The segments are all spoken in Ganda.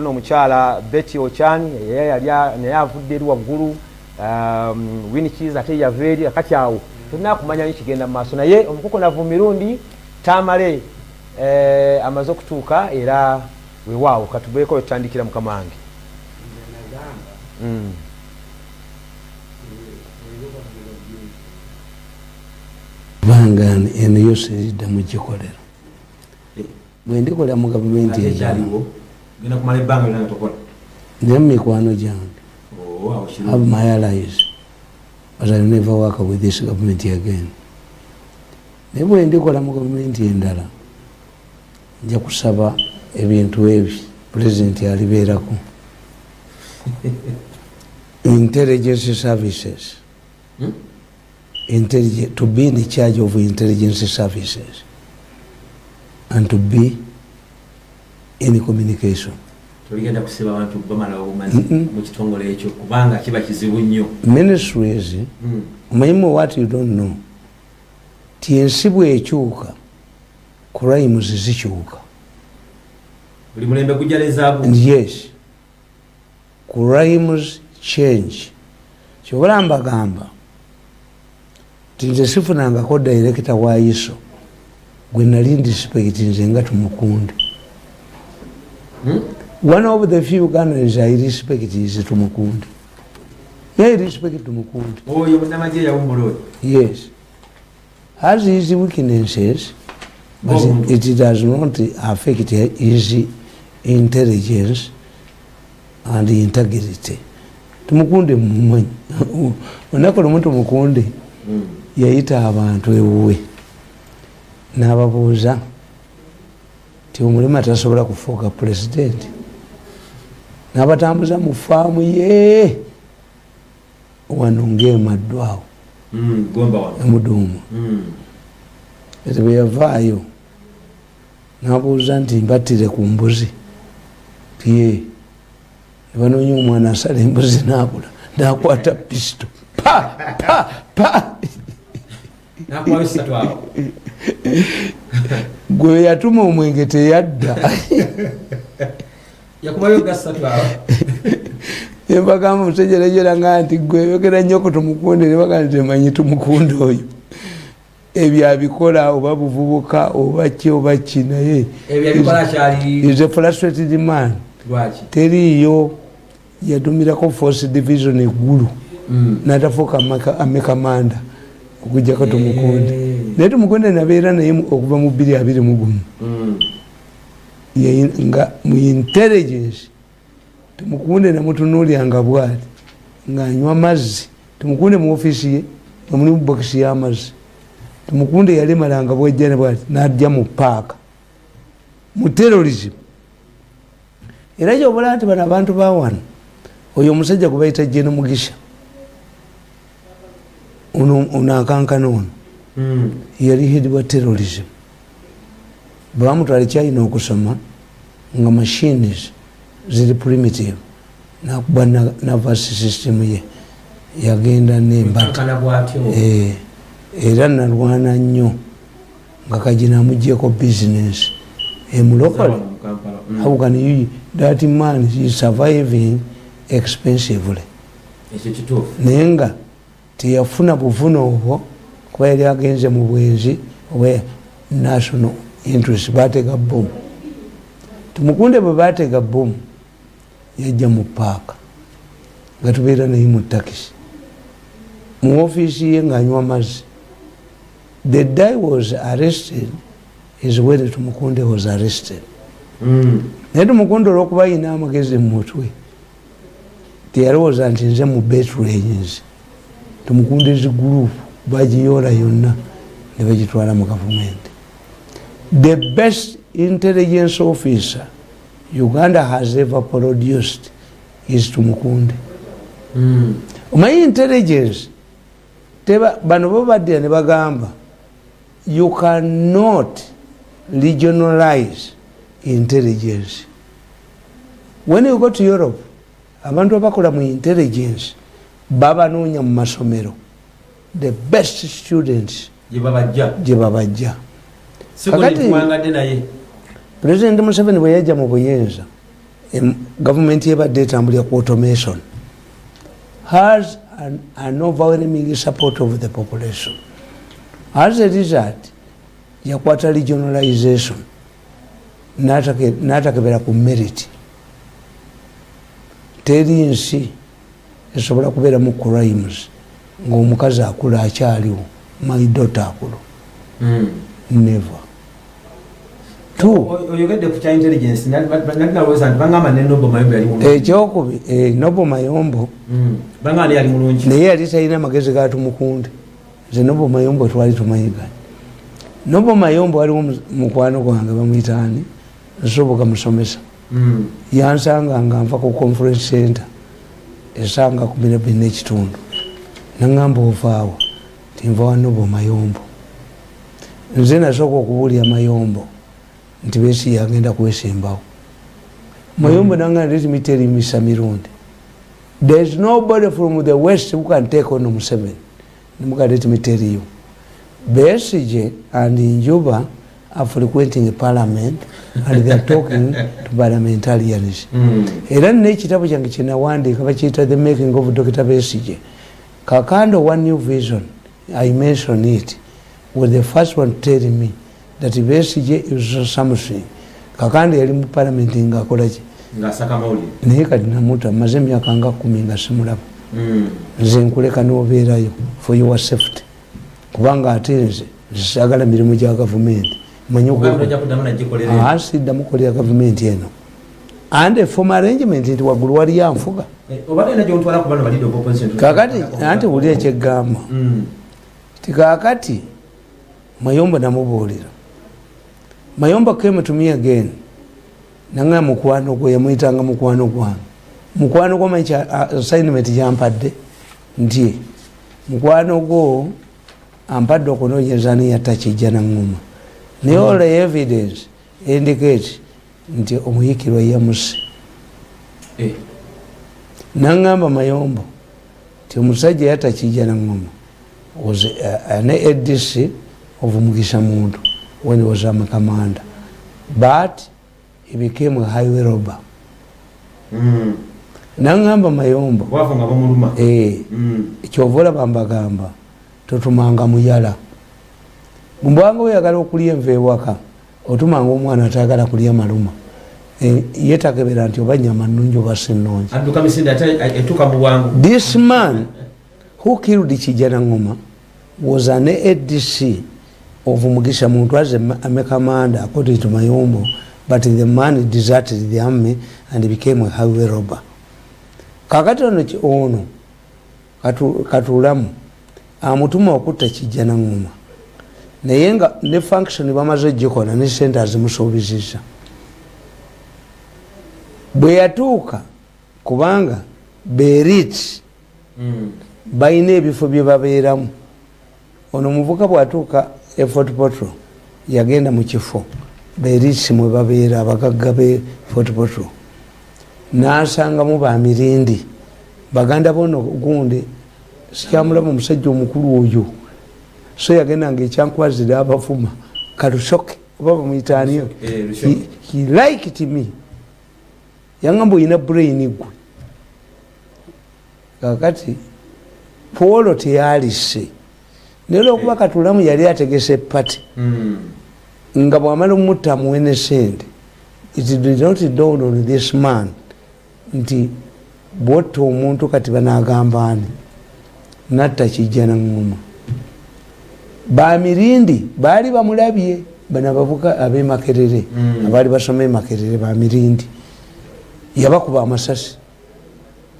no muchala Betty Ochani naye avudde eri waggulu Winikiza ate yaveeri akati awo tulina kumanya nikigenda maaso naye omukoko navu Mirundi Tamale amaze okutuuka era weewaawo katubeeko tutandikira mukama wange. Bangani eno yose lidda mugikolera bwe ndikolera mu gavumenti ekyaliwo genda kumala ebbanga lyonna tokola naye mikwano gyange have my allies but I never work with this government again. Naye bwe ndikola mu gavumenti endala nja kusaba ebintu ebyo pulezidenti alibeerako intelligence services to be in charge of intelligence services and to be in communication. Tuligenda kusiba abantu bamala obumanzi mu kitongole ekyo kubanga kiba kizibu nnyo. Ministries omanyimu what you don't know ti ensi bw'ekyuka crimes zikyuka. Buli mulembe gujalezaabu. Yes, crimes change. Kyobola mbagamba tinze sifunangako director wa ISO gwe nali ndispect nze nga Tumukunde. One of the few Ghanaians I respect is Tumukunde. I respect Tumukunde. Oh, you never ya umuro. Yes. Has his weaknesses, but it does not affect his intelligence and integrity. Tumukunde mumwe. Onakola muntu Tumukunde yayita abantu ewuwe n'ababuuza ti omulema tasobola kufuuka pulezidenti n'abatambuza mu faamu ye wano ng'emaddwawo emuduumu ete bwe yavaayo n'abuuza nti mbattire ku mbuzi tiye ne banoonya omwana asala embuzi n'abula n'akwata pisito pa gwe yatuma omwenge teyadda embagamba mutegerejera nti gwe yogera nnyo ku Tumukunde ne bagamba temanyi Tumukunde oyo ebyo abikola oba buvubuka oba ki oba ki naye is a frustrated man. Teriyo yadumirako force division eggulu n'atafuuka amekamanda okujjako Tumukunde naye Tumukunde nabeera naye okuva mu 2021 nga mu intelligence Tumukunde namutunuulyanga bwati ng'anywa mazzi. Tumukunde mu ofiisi ye nga mulimu bokisi y'amazzi. Tumukunde yalemalanga bwajjane bwati n'ajja mu paaka mu terrorism. Era gy'obola nti bano abantu ba wano oyo omusajja gwe bayita Jeno Mugisha ono akankana ono yali head wa terrorism. Bamutwala China okusoma nga machines ziri primitive nakuba nervous system ye yagenda nembata era nalwana nnyo nga kajina amugyeko business emulokole. How can you that man is surviving expensively nenga teyafuna buvuno obwo kuba yali agenze mu bwenzi obwe national interest batega bomu. Tumukunde bwe batega bomu yajja mu paaka nga tubeera naye mu takisi mu ofiisi ye ng'anywa mazzi. The day was arrested is when Tumukunde was arrested. Naye Tumukunde olw'okuba yina amagezi mu mutwe teyalowooza nti nze mu betrains. Tumukunde zi group bagiyoola yonna ne bagitwala mu gavumenti. The best intelligence officer Uganda has ever produced is Tumukunde. Omanyi intelligence bano babadde ne bagamba you cannot regionalize intelligence. When you go to Europe abantu abakola mu intelligence babanoonya mu masomero the best students gye babajja. Kakati President Museveni bwe yajja mu buyinza government yebadde etambulira ku automation has an overwhelming support of the population. As a result, yakwata regionalization natakebera ku merit. Teri nsi esobola kubeera mu crimes ng'omukazi akula akyaliwo, my daughter akulu. Never. Oyogedde ku kya intelligence nalowooza nti bangamba ne Nobo Mayombo yali mulungi. Ekyokubi Nobo Mayombo bangamba yali mulungi naye yali talina magezi gatumukunde. Nze Nobo Mayombo twali tumanyiganye. Nobo Mayombo waliwo mukwano gwange bamuyita ani nsoboka musomesa. Yansanga nga nva ku conference center esanga 12 nangamba ovaawo tinva wa Nobo Mayombo. Nze nasooka okubuulira Mayombo nti Besigye agenda kwesimbawo. Mayombo nanga let me tell you Mr. Mirundi, there is nobody from the west who can take on Museveni. Let me tell you, Besigye and Njuba are frequenting the parliament and they are talking to parliamentarians. Era n'ekitabo kyange kye nawandiika bakiyita The Making of Dr. Besigye. Kakando One New Vision, I mentioned it, was the first one telling me that Besigye is something. Kakando yali mu parliament ng'akola ki? Ng'asaka mawulire. Naye kati namuta maze emyaka nga 10 nga simulaba. Nze nkuleka n'obeerayo for your safety. Kubanga ate nze saagala mirimu gya gavumenti. Sidda mukolera gavumenti eno. And a former arrangement nti waggulu wali yanfuga. Kakati anti wuli ekyegamba. Kakati Mayombo namubuulira. Mayombo came to me again. Nanga mukwano gwe yamuyitanga mukwano gwange. Mukwano gwo manyi assignment yampadde nti mukwano gwo ampadde okunoonyeza ni yatakijja na ngoma. Naye all the evidence indicate nti omuyikirwa yamuse. Nangamba Mayombo nti omusajja yatakijja na ngoma was an ADC of Mugisha Muntu when he was a commander, but he became a highway robber. Nangamba Mayombo wafunga bamuluma ekyovola bambagamba totumanga muyala mbwanga oyagala okulya enva ewaka otumanga omwana atagala kulya maluma yetakebera nti oba nyama nnungi oba sinnungi. This man who killed Kijana Ngoma was an ADC of Mugisha Muntu as a commander according to Mayombo, but the man deserted the army and became a highway robber. Kakati ono katulamu amutuma okutta Kijana Ngoma naye nga ne function bamaze gikola ne center zimusuubizizza. Bwe yatuuka kubanga berit balina ebifo bye babeeramu. Ono muvuka bwatuuka Fort Portal yagenda mu kifo berit mwe babeera abagagga be Fort Portal n'asangamu ba Mirindi baganda bono gundi sikyamulamu omusajja omukulu oyo so yagenda ng'ekyankwazira abafuma kalusoke oba bamuyitaaniyo. He liked me yangamba oyina brain gwe. Kakati Polo teyalise naye okuba Katulamu yali ategese pati nga bwamala omutta amuwene sente. It did not dawn on this man nti bwotta omuntu kati banagamba ani natta Kijana Ngoma. Ba Mirindi baali bamulabye bano abavuka ab'e Makerere abaali basoma e Makerere ba Mirindi yabakuba amasasi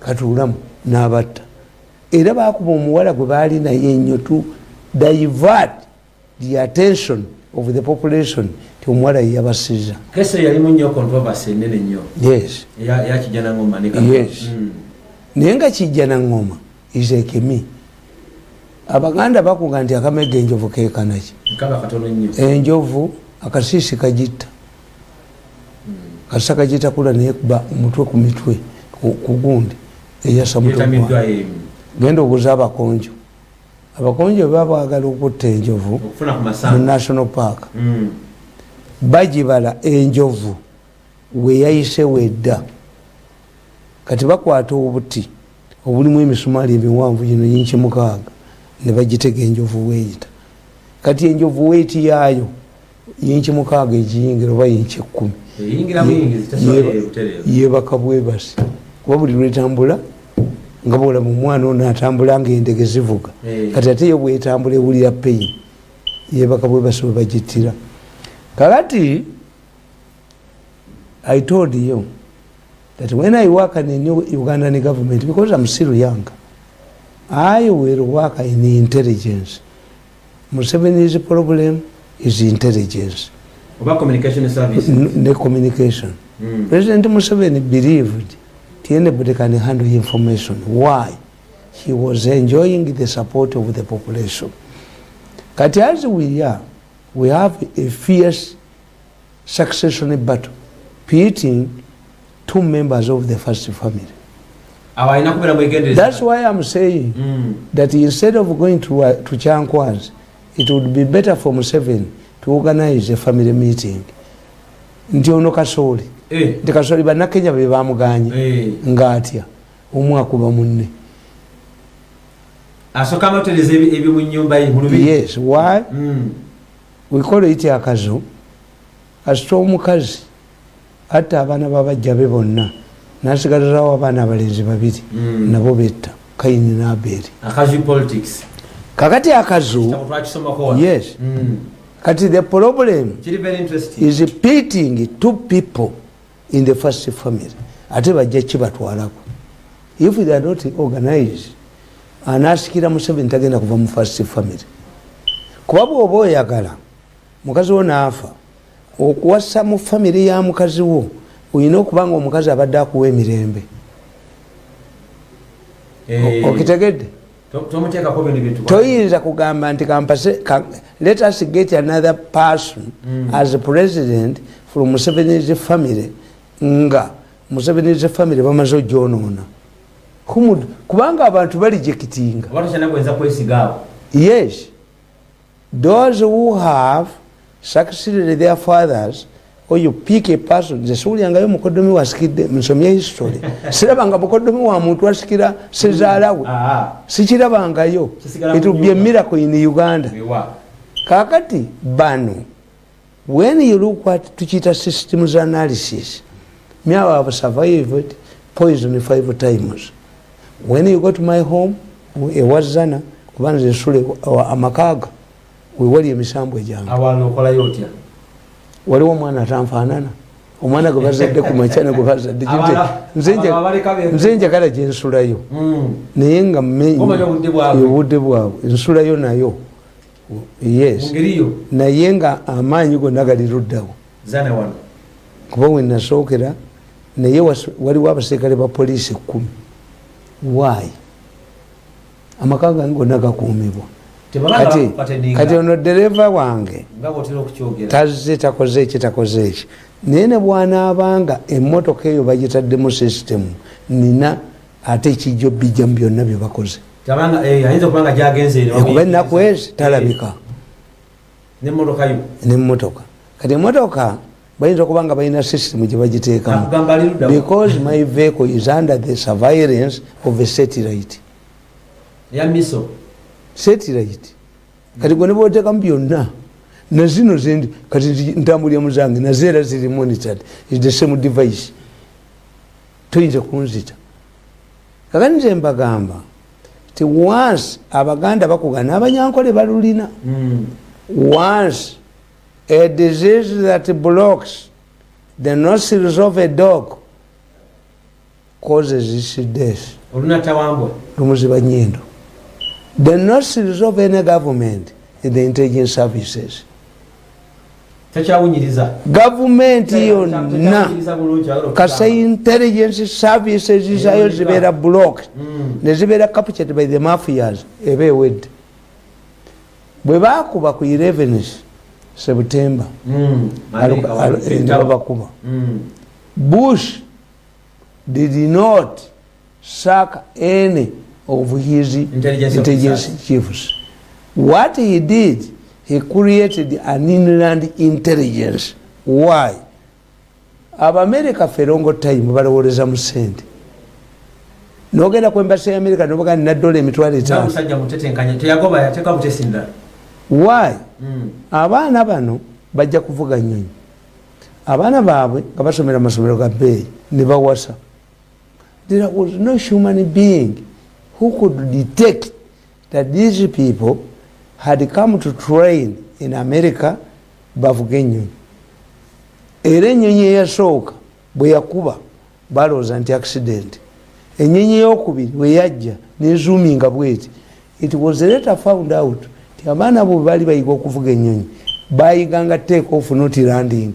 Katulamu n'abatta era bakuba omuwala gwe baali naye ennyo to divert the attention of the population ti omuwala yeyabasiza. Kese yalimu nnyo controversy ennene nnyo. Yes. Ya Kijana Ngoma ne yes. Naye nga Kijana Ngoma is a Kemi. Abaganda bakuga nti akamega enjovu keekanaki. Nkaba katono nnyo. Enjovu akasiisi kagitta. Kasaka kagitta kula naye kuba omutwe ku mitwe ku gundi eyasa mutwe. Genda obuuza abakonjo. Abakonjo babaagala okutta enjovu mu National Park. Bagibala enjovu we yayise wedda kati bakwata obuti obulimu emisumaali emiwanvu gino yinki 6 ne bagitega enjovu weeyita kati enjovu weeti yaayo yinki 6 egiyingira oba yinki 10 yebaka bwebasi kuba buli lwetambula nga bwolamu omwana ono atambula ngaendege zivuga kati ate yo bwetambula ewulira pain yebaka bwebasi webagittira kakati I told you that when I work in the new Ugandan government, because I'm still young, I will work in the intelligence. Museveni's problem is intelligence. About communication services? The communication. President Museveni believed anybody can handle information. Why? He was enjoying the support of the population. But as we are, we have a fierce succession battle, pitting 2 members of the first family. That's why I'm saying that instead of going to Chankwas, it would be better for Museveni to organize a family meeting. Ndio no kasoli. Ndi kasoli banakenya be bamuganye ngaatya omwakuba munne. Asoka moteleze ebi mu nyumba y'ihulubi. Yes, why? We call it akazo. Asito omukazi ate abaana babajja be bonna nasigalawo abaana abalenzi 2 nabo betta Kayini n'Aberi. Akazi politics. Kakati akazo. Yes. Kati the problem is pitting 2 people in the first family. Ate bajja kibatwalako. If they are not organized, anasikira Museveni tagenda kuva mu first family. Kuba bw'oba oyagala mukazi wo naafa okuwasa mu family ya mukazi wo oyina okubanga omukazi abadde akuwa emirembe. Okitegedde? Toyinza kugamba nti let us get another person as a president from Museveni's family nga Museveni's family bamaze ogyonoona. Kubanga abantu balijekitinga. Yes. Those who have succeeded their fathers, or you pick a person, the Suli and Gayomokodomi was kid, Musomia history. Silabanga Bokodomi wa Mutuaskira, Cesarawi, Sichirabangayo. It will be a miracle in Uganda. Kakati, Banu. When you look at Tuchita systems analysis, me I have survived poison 5 times. When you go to my home, it was Zana, Kubanza Suli or Amakaga. We wali emisambo ejanga awalo kola yotya wali omwana atanfaanana omwana gwe bazadde ku machana gwe bazadde nze njagala gye nsulayo naye nga obudde bwabwe nsulayo nayo yes naye nga amaanyi gonna gali luddawo kuba we nasookera naye waliwo abaserikale ba poliisi 10 why amaka gange gonna gakuumibwa kati ono dereva wange tazze takoze eki naye ne bw'anaabanga emmotoka eyo bagitaddemu sisitemu nina ate ekijjo bijjamu byonna bye bakoze kuba ennaku ezi talabika n'emmotoka kati emmotoka bayinza okuba nga balina sisitemu gye bagiteekamu because my vehicle is under the surveillance of a satellite. Satellite kati gwe ne bw'oteekamu byonna na zino zendi kati ntambulira muzange nazo era ziri monitored is the same device toyinza kunzita kakati nze mbagamba ti once abaganda bakugana abanyankole balulina once a disease that blocks the nostrils of a dog causes its death lumuziba nyindo. The nostrils of any government is the intelligence services. Government yonna kasa intelligence services zayo zibeera blocked ne zibeera captured by the mafias eba ewedde. Bwe baakuba ku 11 September bakuba Bush did not sack any of his intelligence chiefs. What he did, he created an inland intelligence. Why? Aba America for long time balowoleza mu sente nogenda ku embassy ya America nobaga na dola emitwalo 5 musajja mutetenkanya teyagoba yateka butesinda why abaana bano bajja kuvuga nnyonyi abaana baabwe nga basomera amasomero ga bbeeyi ne bawasa. There was no human being who could detect that these people had come to train in America bavuga ennyonyi. Era ennyonyi eyasooka bwe yakuba balowooza nti accident. Ennyonyi eyokubiri bwe yajja nezoominga bweti. It was later found out ti abaana bo bali bayiga okuvuga ennyonyi bayiganga take off not landing.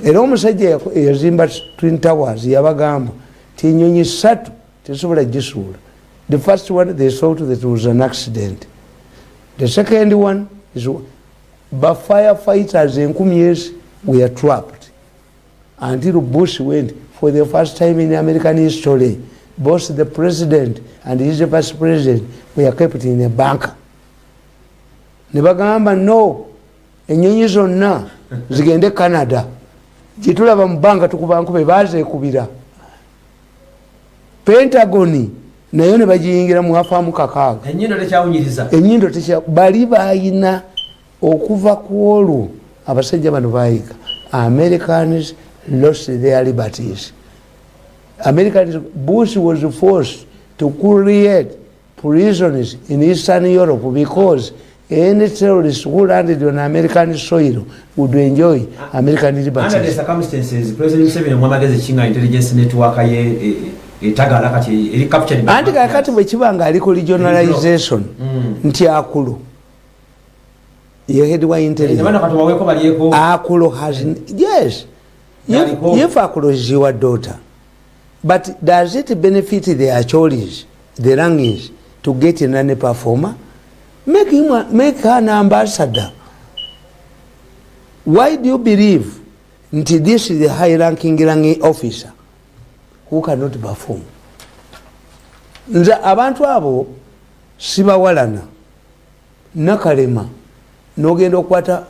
Era omusajja eyazimba Twin Towers yabagamba ti ennyonyi 3 tesobola gisuula. The first one they thought that it was an accident. The second one is the firefighters in 10 years were trapped until Bush went for the first time in American history. Both the president and his vice president were kept in a bunker. Nebagamba no, ennyonyi zonna zigende Canada. Jitulaba mu banka tukubankube baze kubira. Pentagoni nayo ne bagiyingira mu afaamu kakaaga. Ennyindo tekyawunyiriza. Ennyindo tekya bali bayina okuva ku olwo abasajja bano bayiga. Americans lost their liberties. Bush was forced to create prisons in Eastern Europe because any terrorist who landed on American soil would enjoy American liberties. Under the circumstances, President Museveni mwamagezi chinga intelligence network etagala kati eri captured. Anti kakati bwe kibanga aliko regionalization nti akulu yehedwa intelligence. Akulu has yes. If Akulu is your daughter, but does it benefit the Acholis, the Rangis, to get in any performer? Make her an ambassador. Why do you believe until this is the high-ranking Rangi officer who cannot perform? Nze abantu abo sibawalana Nakalema nogenda okwata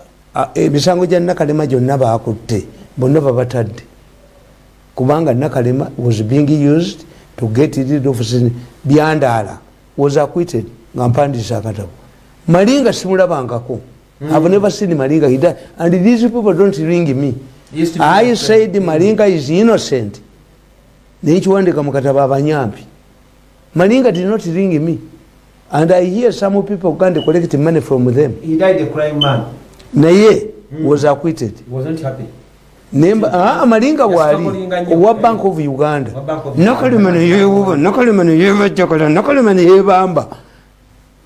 emisango gya Nakalema gyonna baakutte bonna babatadde kubanga Nakalema was being used to get rid of Byandala was acquitted nga mpandisa akatabo. Malinga simulabangako. I've never seen Malinga. He died. And these people don't ring me. I said Malinga is innocent. Nechiwandika mukataba abanyampi. Malinga did not ring me. And I hear some people can collect money from them. He died a crying man. Naye was acquitted. He wasn't happy. Malinga wali wa Bank of Uganda. Nakalimani yebajakala nakalimani yebamba.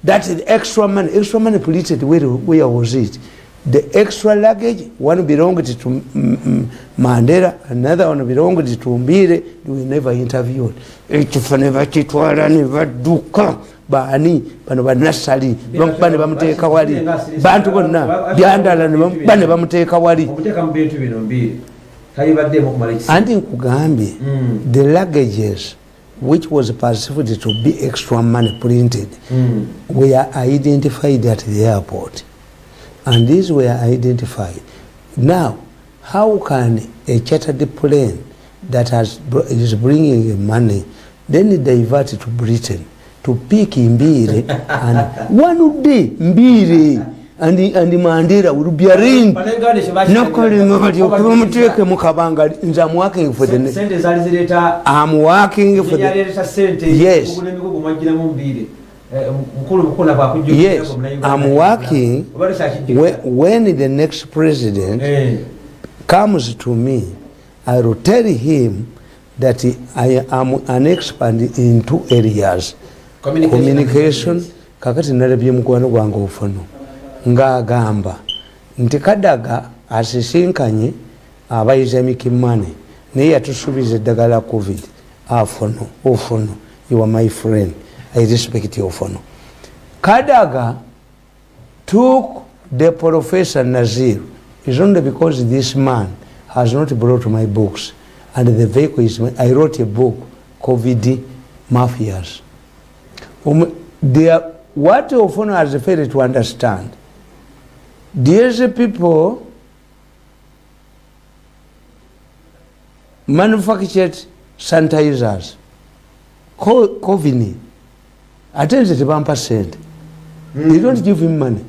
That's the extra money. Extra money polluted. Where was it? The extra luggage, one belonged to Mandela, another one belonged to Mbire. We never interviewed. Never chitwala, never duka. Bani, Banova Nasali, Bani Bamuteka Wali, Bantu na, Byandala, Bani Bamuteka Wali. And in Kugambi, the luggages which was perceived to be extra money printed were identified at the airport. And these were identified. Now, how can a chartered plane that is bringing money then divert it to Britain to pick Mbire and one day Mbire and Mandela will be arraigned. I'm working for the I'm working for the yes. Yes, I'm working when the next president comes to me, I will tell him that I am an expert in 2 areas. Communication, kakati nalabye mukwano gwange ofuno nga agamba nti Kadaga asisinkanye abayiza mikimane naye yatusuubiza eddagala COVID afuno ofuno. You are my friend. I respect your phone. Kadaga took the Professor Nazir. It's only because this man has not brought my books. And the vehicle is, I wrote a book, COVID Mafias. What Ofono has failed to understand, these people manufactured sanitizers Kovini ate tebampa sente. They don't give him money.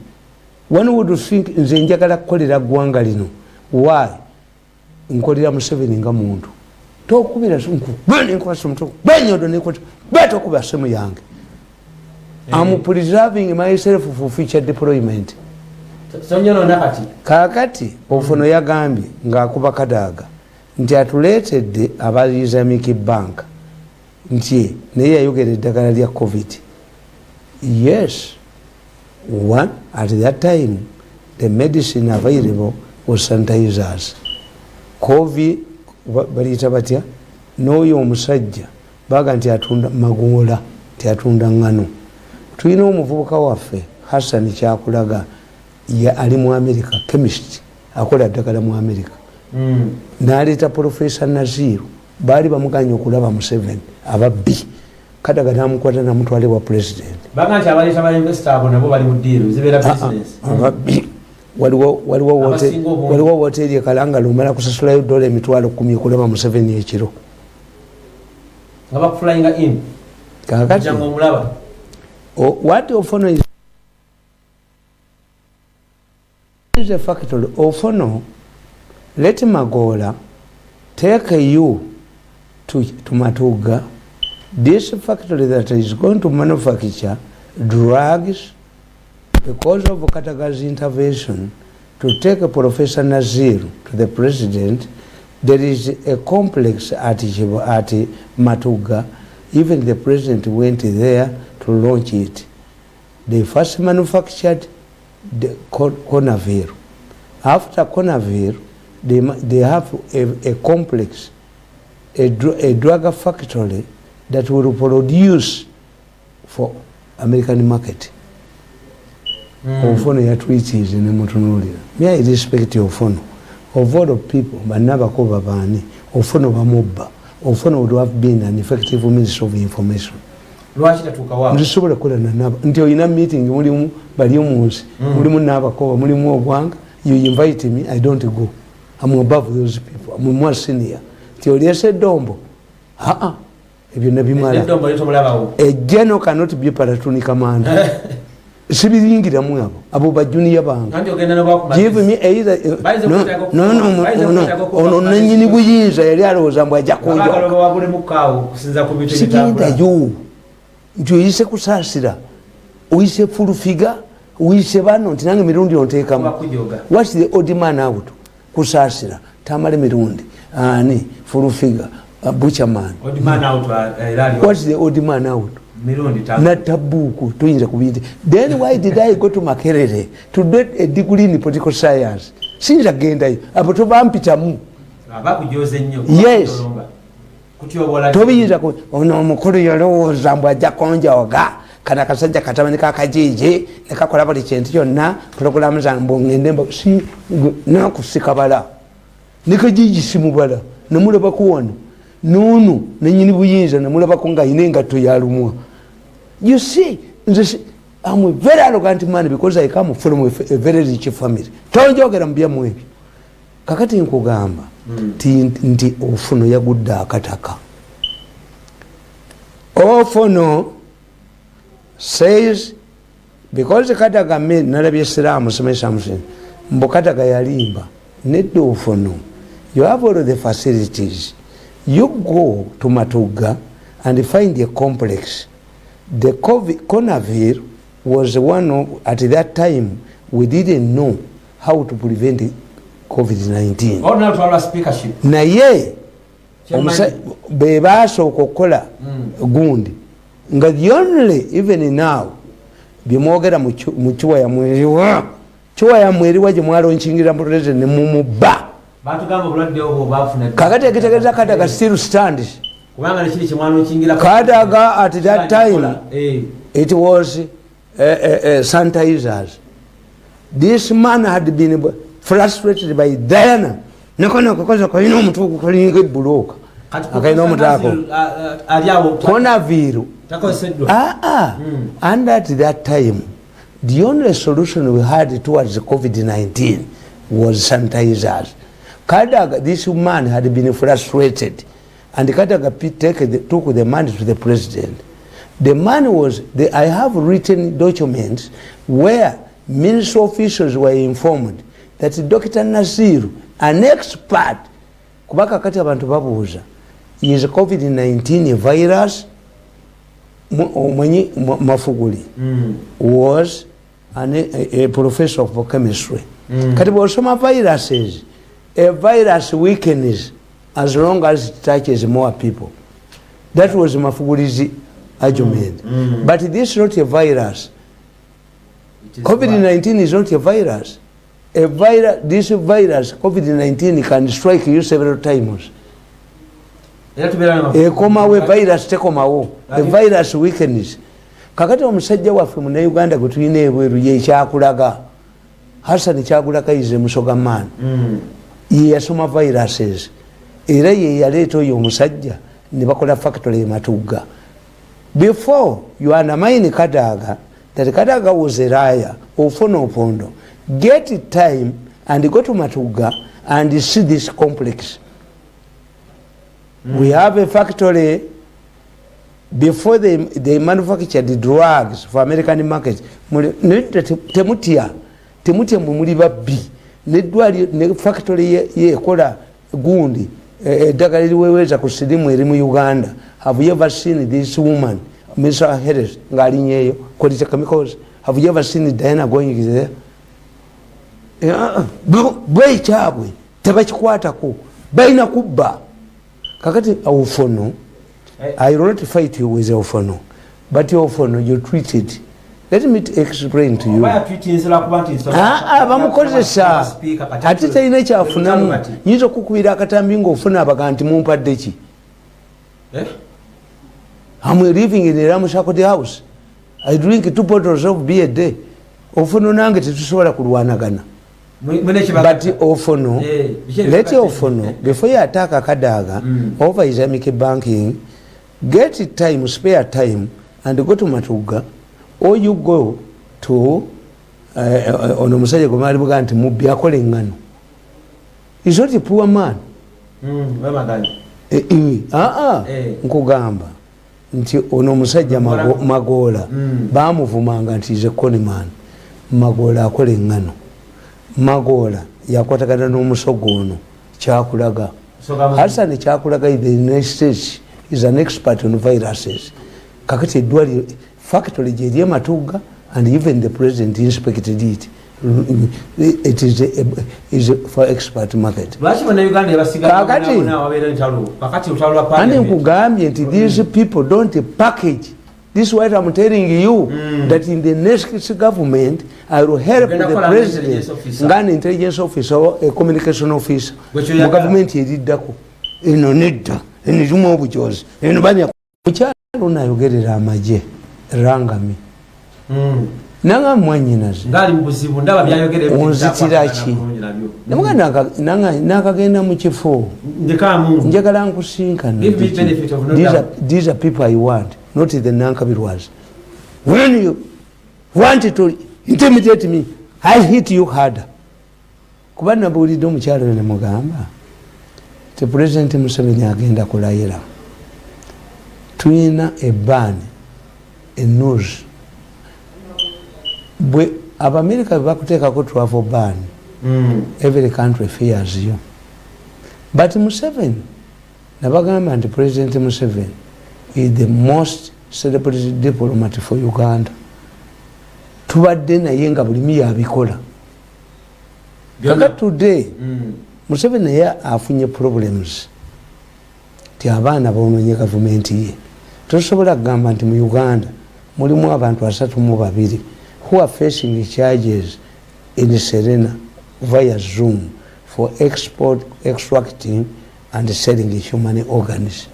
One would think nze njagala kukolera ggwanga lino. Why? Nkolera Museveni nga muntu. Tokubira sunku. Bene nkwasa muntu. Benyodo nekwata. Beto kuba semu yange. I'm preserving myself for future deployment. Sonyono nakati. Kakati ofuno yagambye ng'akuba Kadaga nti atuleetedde aba Islamic Bank nti naye yayogera eddagala lya COVID. Yes. One, at that time, the medicine available was sanitizers. COVID, baliyita batya? N'oyo omusajja baga nti atunda magoola, nti atunda ngano. Tulina omuvubuka waffe Hassan Kyakulaga ali mu America, chemist, akola ddagala mu America. N'aleeta Professor Naziru, baali bamuganya okulaba Museveni, ababbi. Kadaga namukwata namutwale wa president. Baga nti abaleeta ba investor abo nabo bali mu deal, zibeera business. Ababbi. Waliwo hoteli ekalanga lumala kusasulayo dola $10,000 okulaba Museveni ekiro. Nga bakuflyinga in. Kakati. Jango omulaba. What Ofono is a factory. Ofono, let Magola take you to Matuga. This factory that is going to manufacture drugs, because of Kataga's intervention to take Professor Nazir to the president, there is a complex at Matuga. Even the president went there to launch it. They first manufactured the Conavir. After Conavir, they have a complex, a drug factory that will produce for American market. Ofono yatwitize ne mutunulira. Me I respect Ofono. Of all the people, banabako babani, Ofono bamubba. Ofono would have been an effective minister of information. Lwaki tatuuka wa? Ndisobola kola na naba. Nti oyina meeting mulimu bali omunsi. Mulimu nabako, mulimu ogwanga. You invite me, I don't go. I'm above those people. I'm more senior. Nti oliese dombo. Ebyo nabimala. Dombo litomulabawo. A general cannot be paratuni commander. Sibiringira mu abo bajuniya bange. Give me either no ono nanyini buyinza yali alowooza mbu ajja kunjoka. Sigenda yo nti oyise kusaasira oyise fulufiga oyise bano nti nange mirundi onteekamu. What's the odd man out? Kusaasira Tamale mirundi ani fulufiga butcherman. Odd man out. What's the odd man out? Na tabuku tuyinza kubindi. Then why did I go to Makerere to get a degree in political science? Sinza genda yo abo tobampitamu. Abakujoze nnyo. Yes. Tobiyinza ku ono omukulu yalowooza mbu ajja konjoga kana kasajja katabanyika akajiji nekakola buli kintu kyonna pulogulaamu zambu ngende mba si nakusikabala nekajiji simubala namulaba kuwano nunu nenyini buyinza namulaba ko nga ine engatto yalumwa. You see, I'm a very arrogant man because I come from a very rich family. Tonjogera mbya mwebyo. Kakati nkugamba nti Ofono yagudda akataka. Ofono says because Kadaga made nalabye Siramu Samson mbokadaga yalimba nedda Ofono. You have all the facilities. You go to Matuga and find a complex. The Conavir was one of, at that time, we didn't know how to prevent COVID-19. Or not our speakership. Na ye, bebaso kokola gundi. Nga the only, even now, bimogera muchuwa ya mweriwa. Chuwa ya mweriwa jimwaro nchingira mbreze ni mumu ba. Kakati akitegeza Kadaga still stands. Kadaga at that time it was sanitizers. This man had been frustrated by Diana. And at that time the only solution we had towards COVID-19 was sanitizers. Kadaga, this man had been frustrated and Kadaga took the money to the president. The money was, I have written documents where ministry officials were informed that Dr. Nasiru, an expert, kubaka kati abantu babuuza, is COVID-19 virus, Mafuguli, was a professor of chemistry. Kati bw'osoma viruses, a virus weakens as long as it touches more people. That was Mafuguli's argument. But this is not a virus. COVID-19 is not a virus. This virus, COVID-19, can strike you several times. A virus tekomawo. A virus weakens. Kakati omusajja waffe mu Uganda gwe tulina ebweru ye Kyakulaga. Hassan Kyakulaga is a Musoga man. Ye yasoma viruses. Era ye yaleeta oyo omusajja ne bakola factory e Matugga. Before you undermine Kadaga, that Kadaga was a liar, Ofono Pondo, get time and go to Matugga and see this complex. We have a factory. Before they manufacture the drugs for American markets, temutia mumuli babbi ne factory ye kola gundi eddagala liweweza ku sirimu eri mu Uganda. Have you ever seen this woman, Mr. Harris, ngalinyeyo quality chemicals? Have you ever seen Diana going there? Bwe chabwe tebakikwatako baina kubba. Kakati Ofono, I will not fight you with Ofono, but Ofono you treated. Let me explain to you. Bamukozesa ate talina kyafunamu nyinza okukubiira akatambi ng'ofuna abaganti mumpadde ki? I'm living in a Ramusakoti house. I drink 2 bottles of beer a day. Ofono nange tetusobola kulwanagana. But Ofono, let Ofono, before you attack Kadaga over Islamic banking, get time, spare time, and go to Matugga, or you go to Onomusaje Gomari Buganti Mubi akole ngano. He's not a poor man. Nkugamba nti Onomusaje Magola bamuvumanga nti is a conman. Magola akole ngano. Magola yakwatagana n'omusogono Kyakulaga. Hassan Kyakulaga in the United States is an expert on viruses. Kakati edwali factory gye Matugga, and even the president inspected it. It is for expert market. And these people don't package. This is what I'm telling you, that in the next government, I will help the president, an intelligence officer or a communication officer. The government did that. No need to. And you move with yours. And when you get it, Ramaje, Rangami. Nanga Mwanyina's. Onzitirachi. Nagagena Muchifo. Jagalanku Sinkan. These are people I want. Not the Nankabirwas. When you wanted to intimidate me, I hit you harder. Kubana buli do mukyalo ne mugamba. The president Museveni agenda kulayira. Tuyina a ban, a news. Bwe America bakuteka ko travel ban. Every country fears you. But Museveni, nabagamba nti President Museveni is the most celebrated diplomat for Uganda. Tubadde naye nga bulimi yabikola. Kaka today, Museveni naye afunye problems. Ti abaana bomenye gavumenti ye. Tosobola kugamba nti mu Uganda mulimu abantu 32 who are facing charges in Serena via Zoom for extracting and selling human organs.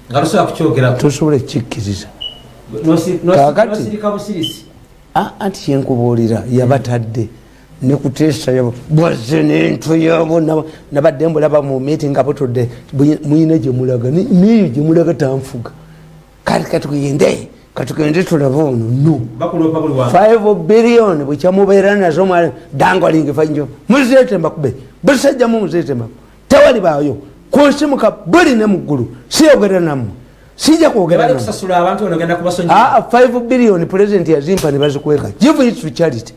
Tosobola kikkiriza. Anti yenkubuulira yabatadde ne kutesa yabo bwaze n'ento yabo nabadde mbulaba mu meeting abotodde muyina gye mulaga niyo gye mulaga tanfuga kati kuyende katugende tulaba ono no 5 billion bwekyamubeera nazo dangoling fanjo muzete mbakube busajja mu muzete mbakube tewali baayo kunsimuka buli ne muggulu siyogera nammwe sijja kwogera 5 billion president yazimpa ne bazikweka give it to charity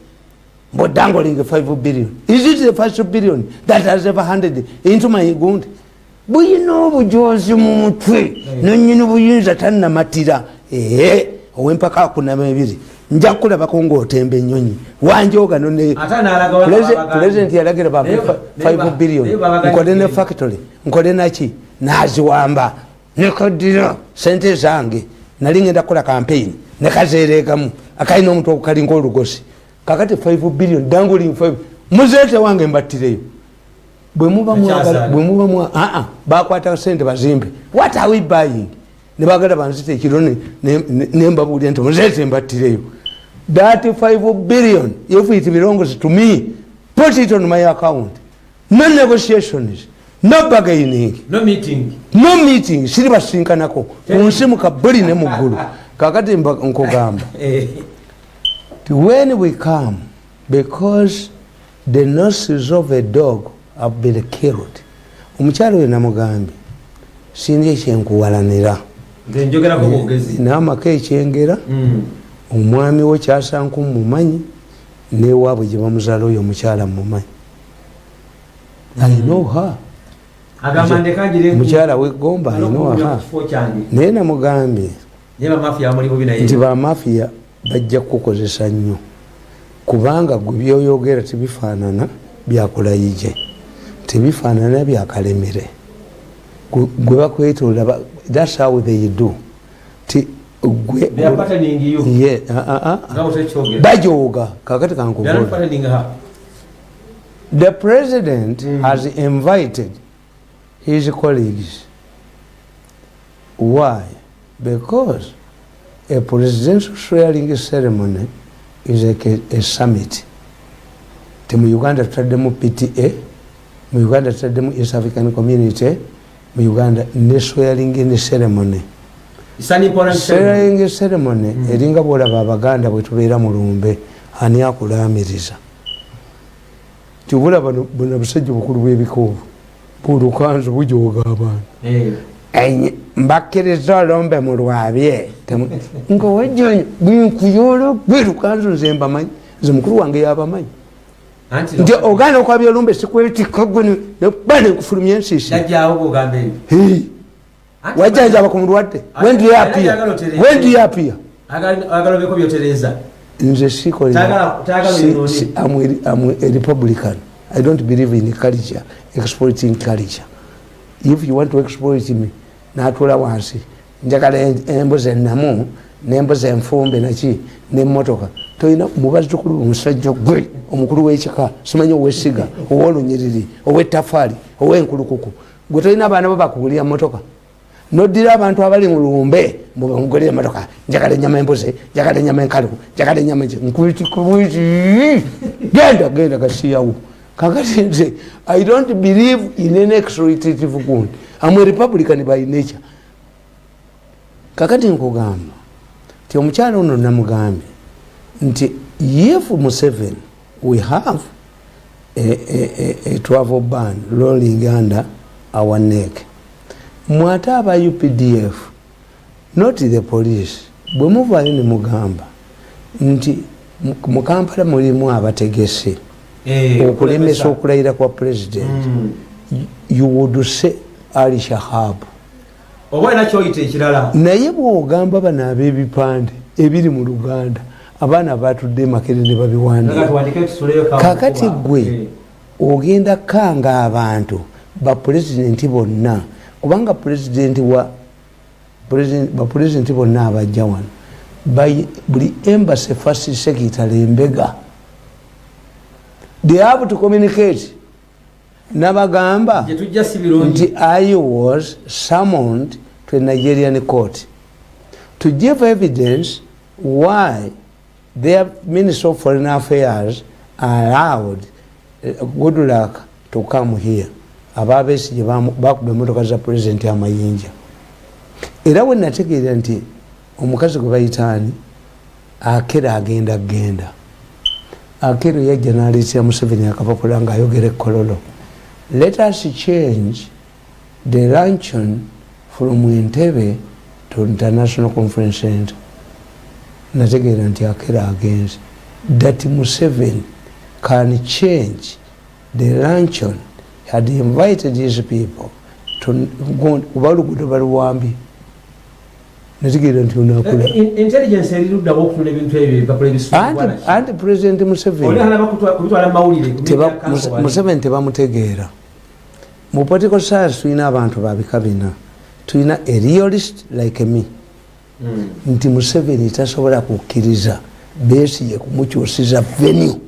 but dangling 5 billion is it the first billion that has ever handed into my gund buyina obujozi mu mutwe nonyina obuyinza tannamatira owempaka akunama ebiri nja kulabako ng'otemba ennyonyi wanjoga none president yalagira ba 5 billion nkole ne factory nkole naki naziwamba nekadira sente zange nali ngenda kukola campaign nekazeerekamu akalina omuntu okukalinga olugosi kakati 5 billion dangling 5 muzeete wange mbattireyo bwe muba bakwata sente bazimbe what are we buying ne bagala banzite ekiro nembabuulira nti muzeete mbattireyo that 5 billion if it belongs to me put it on my account no negotiations no bargaining no meeting siri basinkanako kunsimuka buli ne muggulu kakati nkugamba when we come because the noses of a dog have been killed omukyalo oyo namugambye sinzi ekyenkuwalanira n'amaka ekyengera omwami wo kyasanku mumanyi newaabwe gye bamuzaala oyo omukyala mumanyi I know her mukyala wegomba ayinowaha naye namugambye nti bamafiya bajja kukozesa nnyo kubanga gwe byoyogera tebifaanana byakulayije tebifaanana byakalemere gwe bakwetoola that's how they do bajooga kakati kankugola the president has invited his colleagues. Why? Because a presidential swearing ceremony is a summit. Mu Uganda tutademu PTA, mu Uganda tutademu East African Community, mu Uganda ne swearing ceremony. Swearing ceremony eringa bwolaba Abaganda bwe tubeera mu lumbe ani akulaamiriza. Tubula bano busajja bukulu bw'ebikoovu bulukanzu bujooga abantu mbakkiriza olombe mu lwabye ngowejjonyo bwinkuyola bwerukanzu nze mbamanyi nze mukulu wange yabamanyi nti oganda okwabya olumbe sikwetika gwe nebba nenkufulumya ensiisi wajjanjaba ku mulwadde wendiyapiya nze sikolera I'm a Republican. I don't believe in culture, exploiting culture. If you want to exploit me, natula wansi njagala embuzi ennamu n'embuzi enfumbe naki n'emmotoka toyina mubazzukulu omusajja gwe omukulu w'ekika simanyi ow'essiga ow'olunyiriri ow'ettafaali ow'enkulukuku gwe toyina abaana bo bakugulira mmotoka noddira abantu abali mu lumbe mugulire emmotoka njagala ennyama embuzi njagala ennyama enkaluku njagala ennyama nkubitikubwiti genda gasiyawo kakati nze I don't believe in any exploitative good. I'm a Republican by nature. Kakati nkugamba ti omukyala ono namugambye nti if Museveni we have a travel ban rolling under our neck, mwata aba UPDF, not the police, bwe muvaayo ne mugamba nti mu Kampala mulimu abategese okulemesa okulayira kwa president, you would say Ali Shahab. Naye bw'ogamba bano ab'ebipande ebiri mu Luganda abaana batudde Makerere ne babiwandiika kakati gwe ogenda kanga abantu bapulezidenti bonna kubanga bapulezidenti bonna abajja wano buli embassy first secretary Mbega they have to communicate nabagamba nti I was summoned to a Nigerian court to give evidence why their Minister of Foreign Affairs allowed good luck to come here. Ababesi bakuba emotoka za president amayinja. Era we nategeera nti omukazi gwe bayitaani Akera agenda. Akera yajja n'aleetera Museveni akapapula ng'ayogera ekkololo. Let us change the luncheon from Entebbe to International Conference Center. Nategeera nti akera agenze that Museveni can change the luncheon. Had invited these people to go balugudo baluwambi. Nategeera nti unakula intelligence erudda okufuna ebintu ebyo bakola ebisuubula and President Museveni oli halaba kutwala mawulire Museveni tebamutegeera. Mu political science tulina abantu babika bina. Tulina a realist like me. Nti Museveni tasobola kukkiriza Besigye kumukyusiza venue.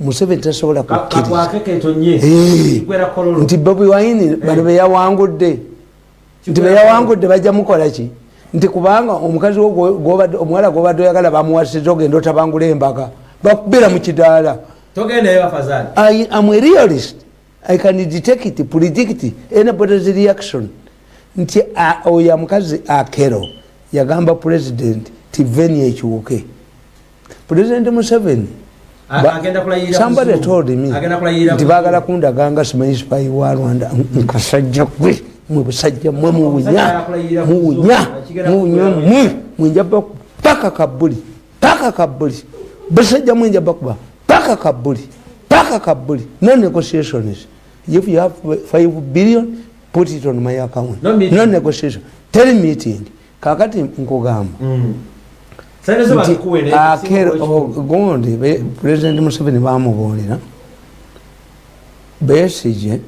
Museveni tasobola kukkiriza nti BOBIWINE bano beyawangudde nti beyawangudde bajja mukola ki nti kubanga omukazi omuwala gwobadde oyagala bamuwasiza ogenda otabangula embaga bakubira mu kidaala. I'm a realist. I can detect, predict anybody's reaction. Nti oya mukazi akero yagamba president ti venue ekyuke. President Museveni somebody told me nti baagala kundaganga simanyi sipayi wa Rwanda nkasajja gwe mwebusajja mwe muwunya mwenjaba paka kabuli basajja mwenjaba kuba paka kabuli. No negotiations. If you have 5 billion, put it on my account. No negotiation. Tell meeting. Kakati nkugamba. Gondi President Museveni bamubuulira Besigye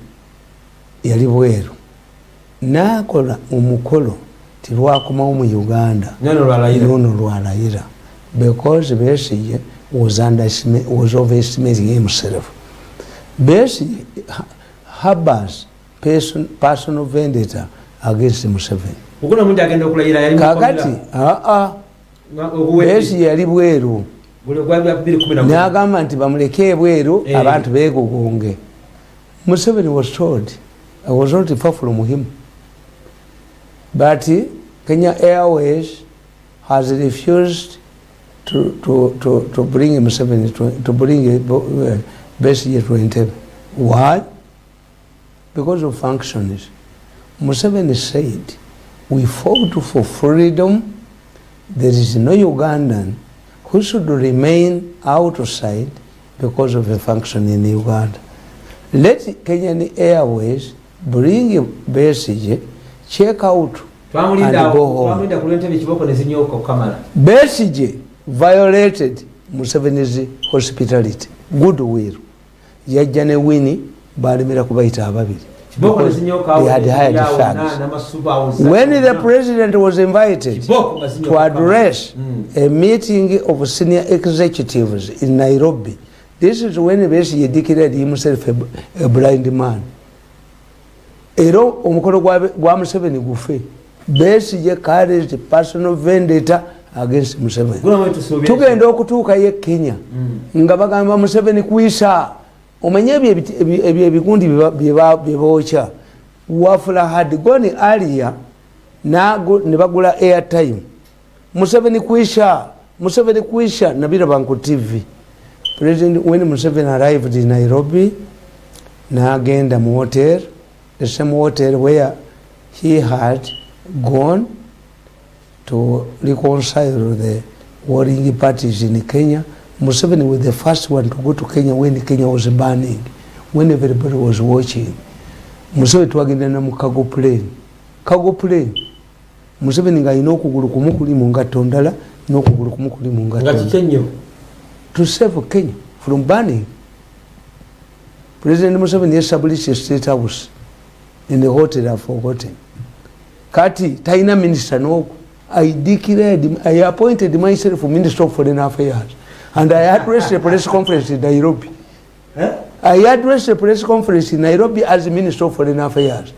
yali bweru nakola omukolo tilwakomawo mu Uganda nono lwalayira because Besigye was overestimating himself. Besigye harbors personal vendetta against Museveni. Kakati Besigye yali bweru n'agamba nti bamuleke bweru abantu beegugunge. Museveni was told, I was not far from him, but Kenya Airways has refused to bring Museveni to bring Besigye to Entebbe. Why? Because of functions. Museveni said, we fought for freedom. There is no Ugandan who should remain outside because of a function in Uganda. Let Kenyan Airways bring Besigye, check out and go home. Besigye violated Museveni's hospitality, goodwill. Yajja ne Winnie balemera kubayita ababiri. They had hired thugs. When the president was invited to address a meeting of senior executives in Nairobi, this is when Besigye declared himself a blind man. Ero omukolo gwa Museveni gufe. Besigye carried personal vendetta against Museveni. Tugenda okutuuka ye Kenya nga bagamba Museveni kuyisa. Omenye ebyo ebikundi byebookya. Wafula had gone earlier ne bagula airtime. Museveni kwisha nabiraba ku TV. President when Museveni arrived in Nairobi n'agenda mu hotel, the same hotel where he had gone to reconcile the warring parties in Kenya. Museveni was the first one to go to Kenya when Kenya was burning, when everybody was watching. Museveni twagenda na mu cargo plane. Museveni nga alina okugulu kumu kuli mu ngatto ndala n'okugulu kumu kuli mu ngatto. To save Kenya from burning. President Museveni established a state house in the hotel I've forgotten. Kati taina minister no. I appointed myself Minister of Foreign Affairs. And I addressed a press conference in Nairobi. I addressed a press conference in Nairobi as the Minister of Foreign Affairs.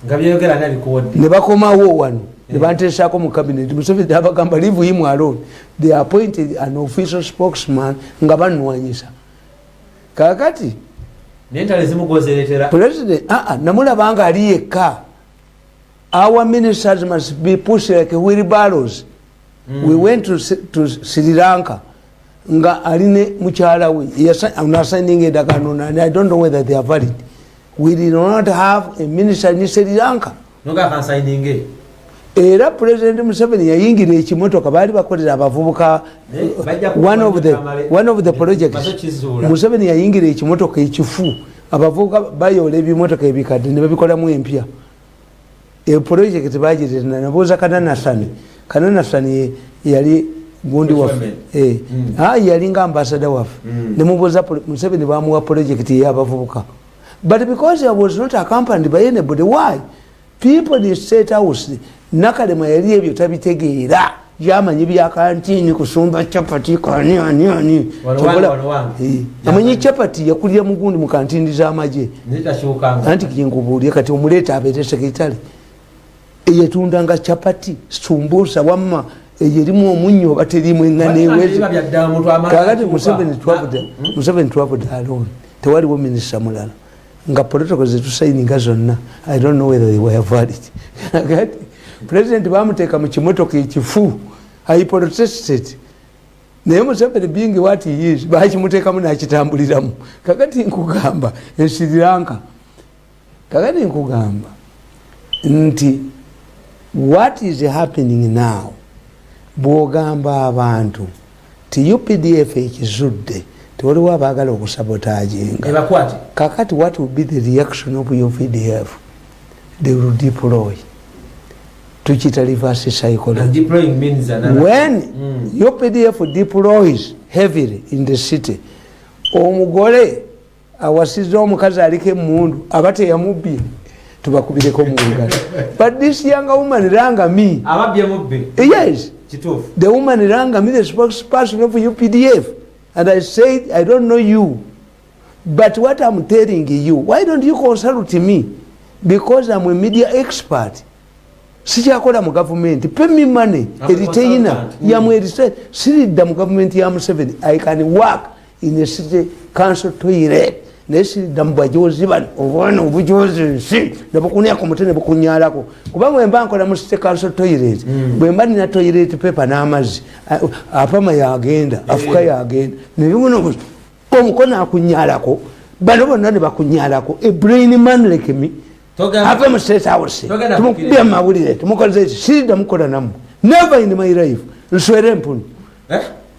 Nebakomawo wano. Nebanteesako mu cabinet. Museveni abagamba leave him alone. They appointed an official spokesman nga banwanyisa. Kakati President namulabanga ali yekka. Our ministers must be pushed like wheelbarrows. We went to Sri Lanka. Nga aline muchala we. I'm not signing it. I don't know whether they are valid. We did not have a minister in Sri Lanka. Noga kan signing. Era President Museveni yayingira ekimotoka baali bakolera abavubuka one of the projects. Museveni yayingira ekimotoka ekifu abavubuka bayola ebimotoka ebikadde ne babikolamu empya. E project bagirina nabuuza Kananasani yali gundi waffe yali nga ambassador waffe nemubuuza Museveni bamuwa project y'abavubuka. But because I was not accompanied by anybody, why? People in State House nakalema yali ebyo tabitegeera yamanyi bya kantini kusumba chapati kani ani amanyi chapati yakulira mugundi mu kantini z'amagye anti kinkubuulye kati omuleeta abeete sekretari eyetundanga chapati sumbusa wamma eyerimu omunnyo oba terimu engano ewezi kakati Museveni twavudde alone tewaliwo minisita mulala nga protocol zetusaininga zonna. I don't know whether they were valid. President bamuteeka mu kimotoka ekifu I protested naye Museveni being what he is bakimuteekamu nakitambuliramu. Kakati nkugamba Sri Lanka kakati nkugamba nti what is happening now bwogamba abantu ti UPDF ekizudde tewaliwo abaagala okusabotaginga kakati what will be the reaction of UPDF? They will deploy. Tukita reverse psychology. Deploying means when UPDF deploys heavily in the city, omugole awasiza omukazi aliko emundu abate yamubbye tubakubireko mu ngalo. But this young woman ranga me. Ababye mubbe. Yes. Kitufu. The woman ranga me, the spokesperson of UPDF, and I said, I don't know you, but what I'm telling you, why don't you consult me? Because I'm a media expert. Sijakola mu government, pay me money, a retainer, sirida mu government ya Museveni. I can work in the city council toilet. Nesirida mu bajozi bano, obwana obujozi si, nabukunia ku mutene bukunyalako. Kubanga wemba nkola mu city council toilet, bwemba nina toilet paper n'amazzi, apama yagenda, afuka yagenda. Nebimuno omukono akunyalako, bano bonna ne bakunyalako. A brain man like me. Ave mu State House. Tumukubye amawulire, tumukoze eki, sirida mukola namu. Never in my life. Nswere mpuni.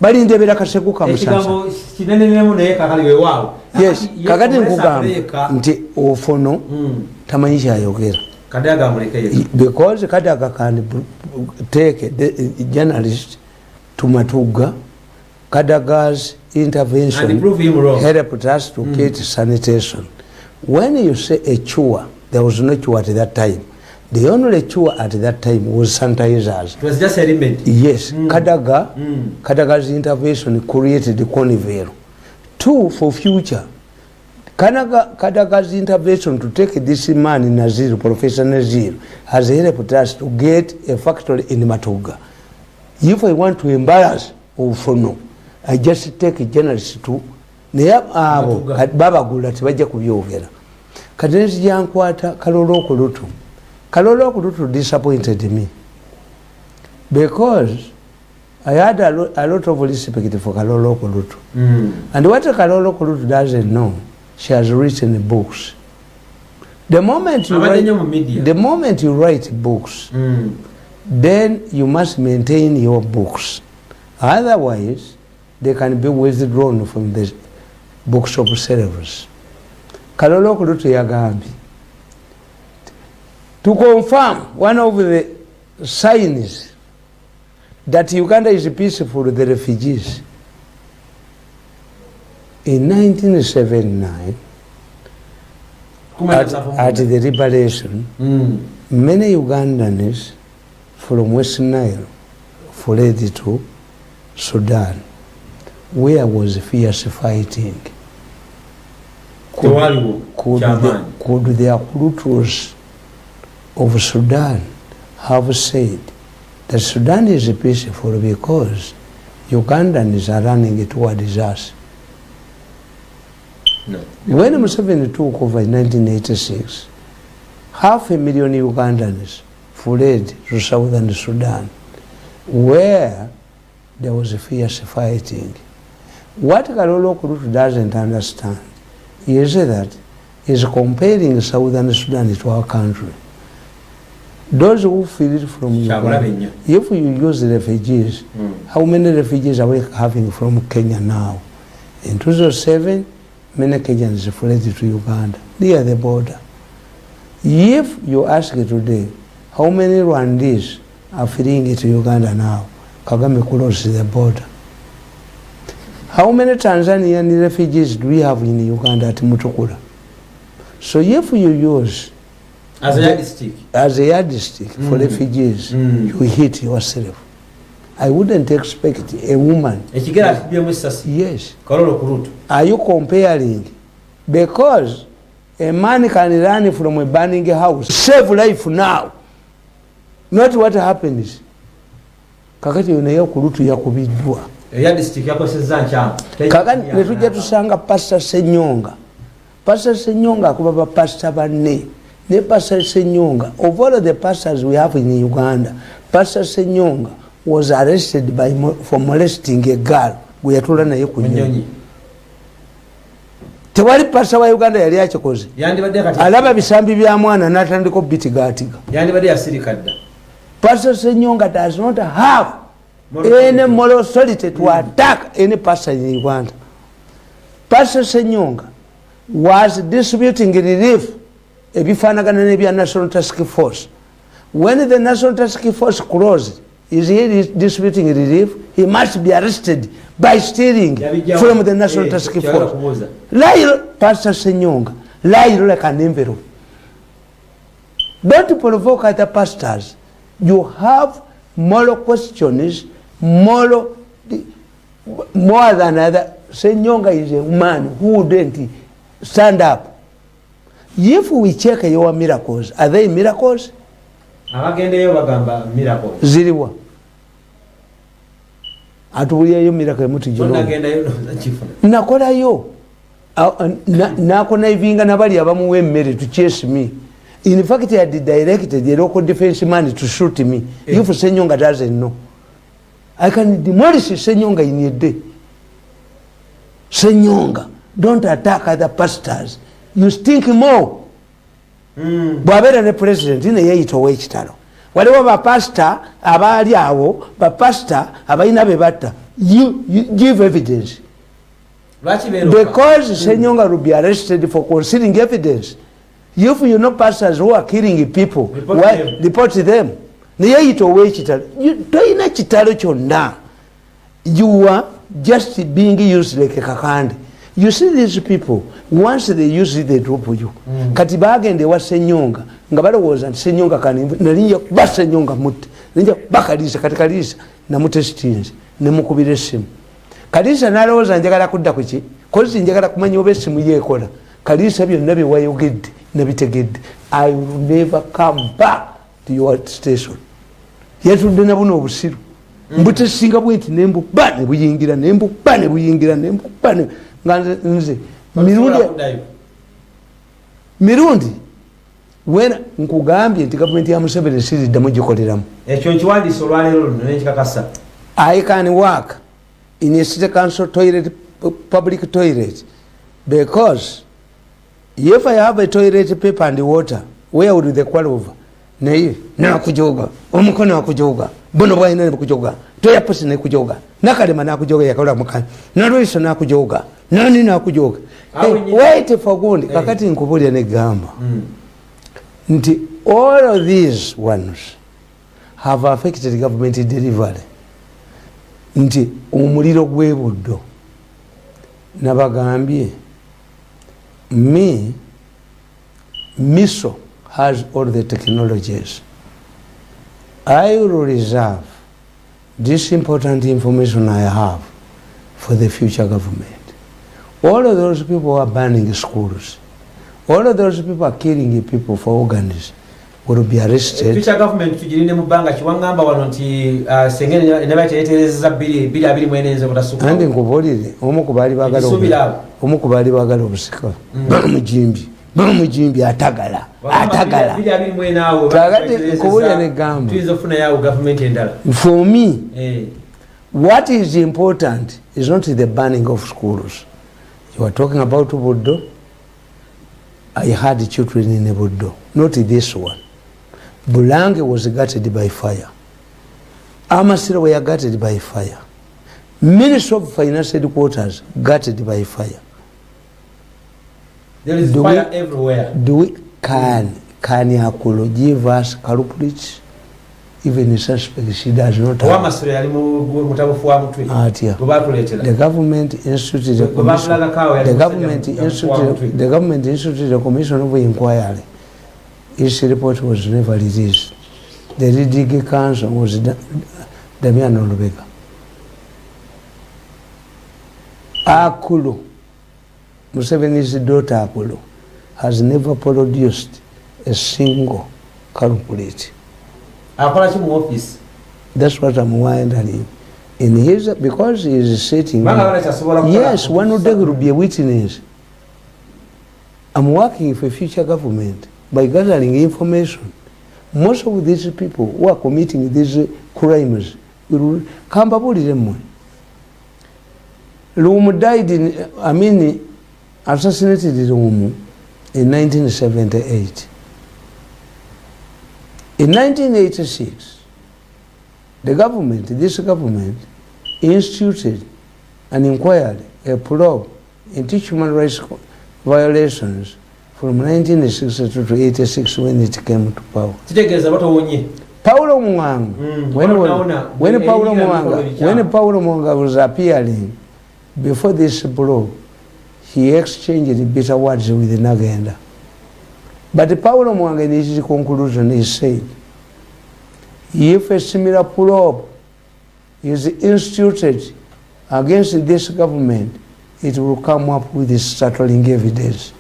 Balindebera kasegu ka musasa. Yes, kakati nkugamba nti ofono tamanyi kyayogera. Kadaga muleke. Because Kadaga can take a journalist to Matuga. Kadaga's intervention and prove him wrong. Helped us to get sanitation. When you say a chore, there was no chore at that time. The only chore at that time was sanitizers. It was just a remedy. Yes, Kadaga's intervention created the conveyor. Two, for future, Kadaga's intervention to take this man in Nazir, Professor Nazir, has helped us to get a factory in Matuga. If I want to embarrass Ufono, I just take a journalist to babagula tebajja kubyogera. Kadenzi yankwata Kalolo Kulutu disappointed me because I had a lot of respect for Kalolo Kulutu. And what Kalolo Kulutu doesn't know, she has written books. The moment you write books, then you must maintain your books. Otherwise, they can be withdrawn from the books of service. Kalolo Kulutu yagambi. To confirm one of the signs that Uganda is peaceful with the refugees, in 1979, at the liberation, many Ugandans from West Nile fled to Sudan, where was fierce fighting. Could the Kulutus of Sudan have said that Sudan is peaceful because Ugandans are running towards us? No. When Museveni took over in 1986, 500,000 Ugandans fled to southern Sudan, where there was fierce fighting. What Kalolo Kulutu doesn't understand is that is comparing Southern Sudan to our country. Those who feel it from Uganda, if you use refugees, how many refugees are we having from Kenya now? In 2007, many Kenyans fled to Uganda, near the border. If you ask today, how many Rwandese are fleeing to Uganda now? Kagame closed the border. How many Tanzanian refugees do we have in Uganda at Mutukula? So if you use as a yardstick for refugees, you hit yourself. I wouldn't expect a woman. Yes. Are you comparing? Because a man can run from a burning house, save life now. Not what happens. Kakati unayo kurutu ya kubidwa. Kakati netuja tusanga Pastor Senyonga. Pastor Senyonga kubaba pastor bane. Ne Pastor Senyonga. Of all of the pastors we have in Uganda, Pastor Senyonga was arrested for molesting a girl. Guyatula naye kunyonyi. Tewali pastor wa Uganda yali akikoze. Alaba bisambi bya mwana natandiko bitigatiga. Yandibadde yasirikadda. Pastor Senyonga does not have any moral authority to attack any pastor in Uganda. Pastor Senyonga was distributing relief ebifanagana nebya National Task Force. When the National Task Force closed, is he distributing relief? He must be arrested by stealing from the National Task Force. Lie, Pastor Senyonga, lie like an envelope. Don't provoke other pastors. You have moral questions, more than other. Senyonga is a man who wouldn't stand up. If we check your miracles, are they miracles? Ziriwa. Atubulia yo miracle muti jino. Nakola yo. Nakona ivinga nabali abamuwe mmere to chase me. In fact, I had directed the local defense man to shoot me. If Senyonga doesn't know, I can demolish Senyonga in a day. Senyonga, don't attack other pastors. You stink more. Bwabera ne president ine yeito wechitalo. Waliwo ba pastor abali awo, ba pastor abayina bebata. You give evidence. Because Senyonga will be arrested for concealing evidence. If you know pastors who are killing people, report them. You are just being used like a kakandi. You see these people, once they use it, they drop you. Katibaga and they were Senyonga. Ngabara was and Senyonga can Narinja Basenyonga Mut. Ninja Bakalisa, Katakalisa, Namutestins, Nemukubiresim. Kadisa Naros and Jagarakudakuchi, Kosi in Jagarakuman Yobesim Yekola. Kadisa, you never where you get. I will never come back to your station. Yet we don't know Busiru. But a single wait, Nembu Bane, we ingira Nembu Bane, we ingira Nembu Bane. Mirundi. When Nkugambi, the government Yamuseveni city, the Mujokodiram. I can work in a city council toilet, public toilet, because if I have a toilet paper and the water, where would the qual over? Nay, na kujoga, Omukona kujoga, Bonoboy kujoga, Toya person kujoga, Nakarima kujoga, Yakolamukan, Naruisa nakujoga, Nani nakujoga. Wait for good, Kakati in Kuburia Negamba. All of these ones have affected the government delivery. Nti umuliro gwebudo. Nabagambye. MISO has all the technologies. I will reserve this important information I have for the future government. All of those people are banning schools. All of those people are killing people for organs will be arrested. Future government tujirine mubanga chiwangamba wanonti sengene nebache yetereza bili abili mwenenze kutasuka. Andi nkubulire omukubali bagala obusika. Bamujimbi atagala. Bili abili mwenawo. Tagati nkubulire ne gamba. Tuizofuna yawo government endala. For me, what is important is not the banning of schools. You are talking about Budo. I had children in Buddo, not this one. Bulange was gutted by fire. Amasiro were gutted by fire. Ministry of Finance headquarters gutted by fire. There is fire everywhere. Can Yakulu give us culprits? Even a suspect she does not have. The government instituted a commission. The government instituted a commission of inquiry. Its report was never released. The leading counsel was Damian Olubega. Akulu, Museveni's daughter Akulu, has never produced a single culprit. Office. That's what I'm wondering. In his, because he is sitting. Yes, one of them will be a witness. I'm working for future government by gathering information. Most of these people who are committing these crimes will come up with them. Lumu died assassinated Lumu in 1978. In 1986, this government instituted an inquiry, a probe into human rights violations from 1962 to 86 when it came to power. Paulo Mwanga, when Paulo Mwanga was appearing before this probe, he exchanged bitter words with Nagenda. But Paulo Mwanga in his conclusion he said, if a similar probe is instituted against this government, it will come up with startling evidence.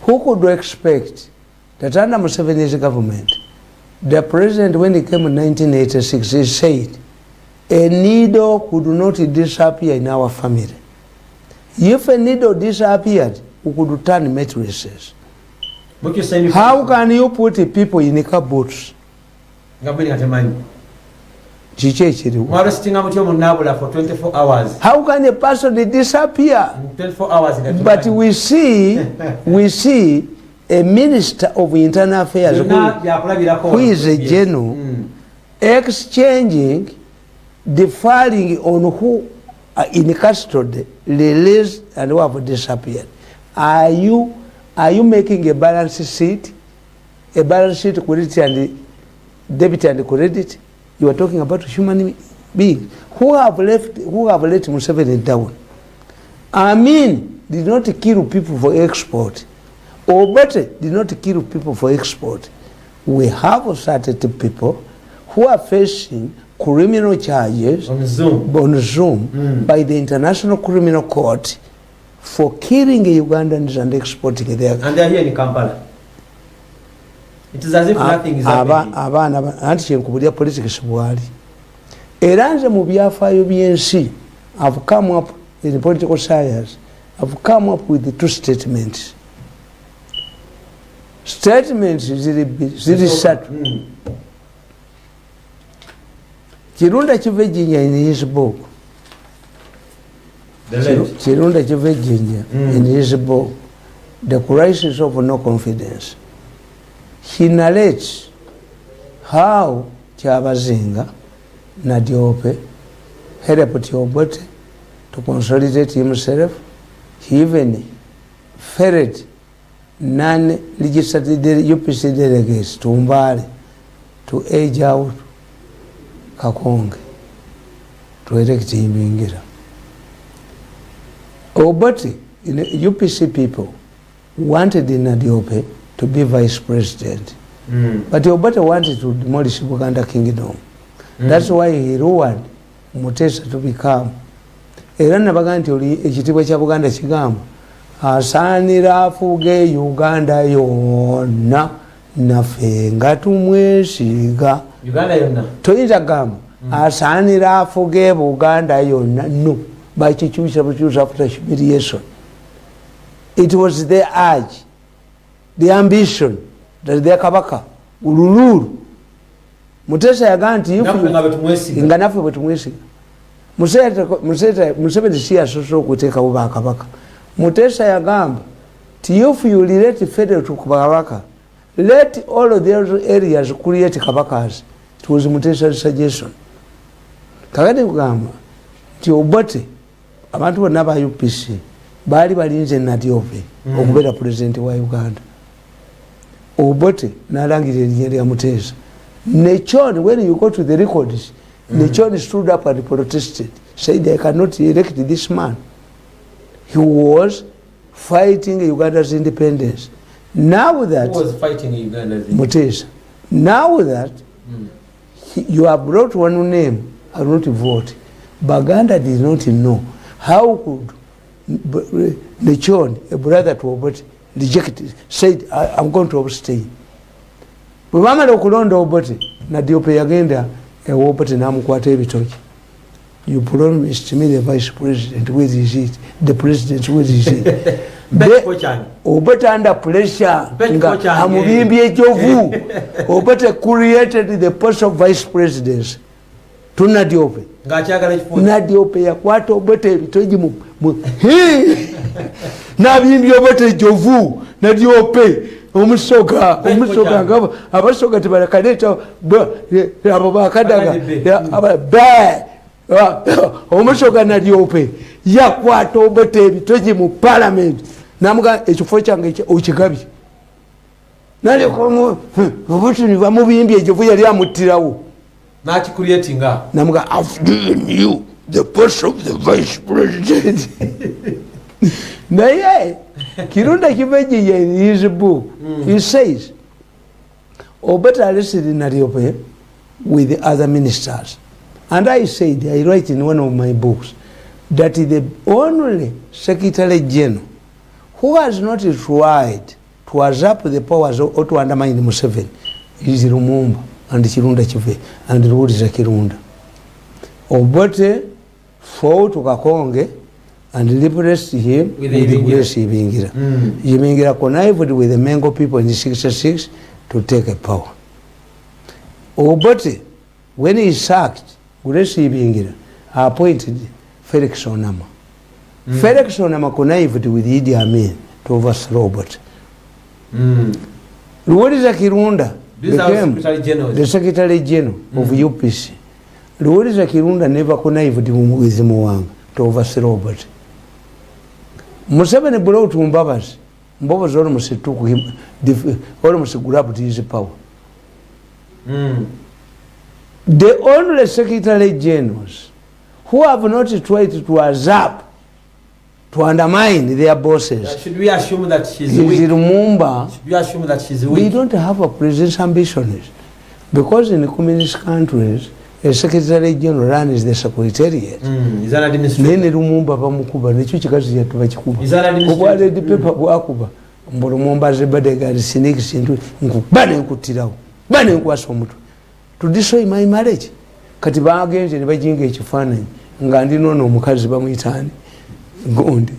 Who could expect that under Museveni's government, the president, when he came in 1986, he said, a needle could not disappear in our family. If a needle disappeared, we could turn mattresses. How can you put people in cupboards? For 24 hours. How can a person disappear? 24 hours. But we see a minister of internal affairs who is a general exchanging, deferring on who are in custody, released, and who have disappeared. Are you making a balance sheet? A balance sheet credit and debit and credit? You are talking about human beings who have let Museveni down. Did not kill people for export. Obote did not kill people for export. We have certain people who are facing criminal charges on Zoom by the International Criminal Court for killing Ugandans and exporting their. And they are here in Kampala. It is as if nothing is happening. Anti-Chenkubulia politics bwali. Eranze mu byafaayo by'ensi have come up in political science, have come up with the two statements. Statements ziri satu. Kirunda Kivejinya in his book. Kirunda Kivejinya in his book, The Crisis of No Confidence. He narrates how Kyabazinga Nadiope helped Obote to consolidate himself. He even ferried non-legislative UPC delegates to Mbale to age out Kakonge to elect him in Gira. Obote, UPC people wanted Nadiope to be vice president. But Obote wanted to demolish Buganda Kingdom. That's why he lowered Mutesa to become. Era nabaganti oli ekitibwa kya Buganda kigamba asaanira afuge Uganda yonna naffe nga tumwesiga. Uganda yonna toyinza gamba asaanira afuge Buganda yonna no bakikyusa bukyusa after humiliation. It was their urge, the ambition that their kabaka ulululu Mutesa yaganti nga naffe bwe tumwesiga. Museveni si yasoose okuteekawo bakabaka. Mutesa yagamba if you relate federal to Kabaka, let all of those areas create Kabakas. It was Mutesha's suggestion. Kakati kugamba nti Obote abantu bonna ba UPC baali balinze Nadiope okubeera president wa Uganda. Obote n'alangirira erinnya lya Mutesa. Nechon, when you go to the records, Nechon stood up and protested, said I cannot elect this man. He was fighting Uganda's independence. Now that who was fighting Uganda's independence? Mutesa. Now that you have brought one name, I will not vote. Baganda did not know how could Nechon, a brother to Obote, reject it, said I'm going to abstain. We wamala okulonda Obote na Diope yagenda Obote namukwata ebitoki. You promised me the vice president, where is it? The president, where is it? Obote under pressure amubimbi ejovu. Obote created the post of vice president to Nadiope. Nadiope yakwata Obote ebitoki mu nabimbi Obote ejovu Nadiope umusoka ngabo abasoka tibalakaleta abo bakadaga umusoka Nadiope yakwata Obote ebitoki mu parliament namuga ekifo kyange okigabi nale ko Obote ni bamubimbi ejovu yali amutirawo naki creatinga namuga I've given you the post of the vice president. Naye Kirunda Kibeji in his book, he says, Obote arrested Nadiope with the other ministers. And I said, I write in one of my books, that the only Secretary General who has not tried to usurp the powers or to undermine Museveni is Lumumba and Kirunda Kibe and Rhodes Kirunda. Obote fought to Kakonge and replaced him with Grace Ibingira. Ibingira connived with the Mengo people in 1966 to take a power. Obote, when he sacked Grace Ibingira, appointed Felix Onama. Felix Onama connived with Idi Amin to overthrow Obote. Rhodes Kirunda became the Secretary General of UPC. Rhodes Kirunda never connived with Mwanga to overthrow Obote. Museveni brought Mbabas. Mbabas almost took him, almost grabbed his power. The only Secretary Generals who have not tried to usurp, to undermine their bosses. Should we assume that she's weak? Lumumba. Should we assume that she's weak? We don't have a president's ambitions. Because in the communist countries, a Secretary General runs the Secretariat. Is that administrative? Nene Lumumba pamukuba necho chikazi ya tubachikuba. Is that administrative? Kuba the paper bwakuba. Lumumba zebadega siniki sintu nkubane nkutirawo. Bane nkwaso mutu. To destroy my marriage. Kati bagenze ne bajinga ekifaananyi nga ndinono omukazi bamuyitani. Gundi.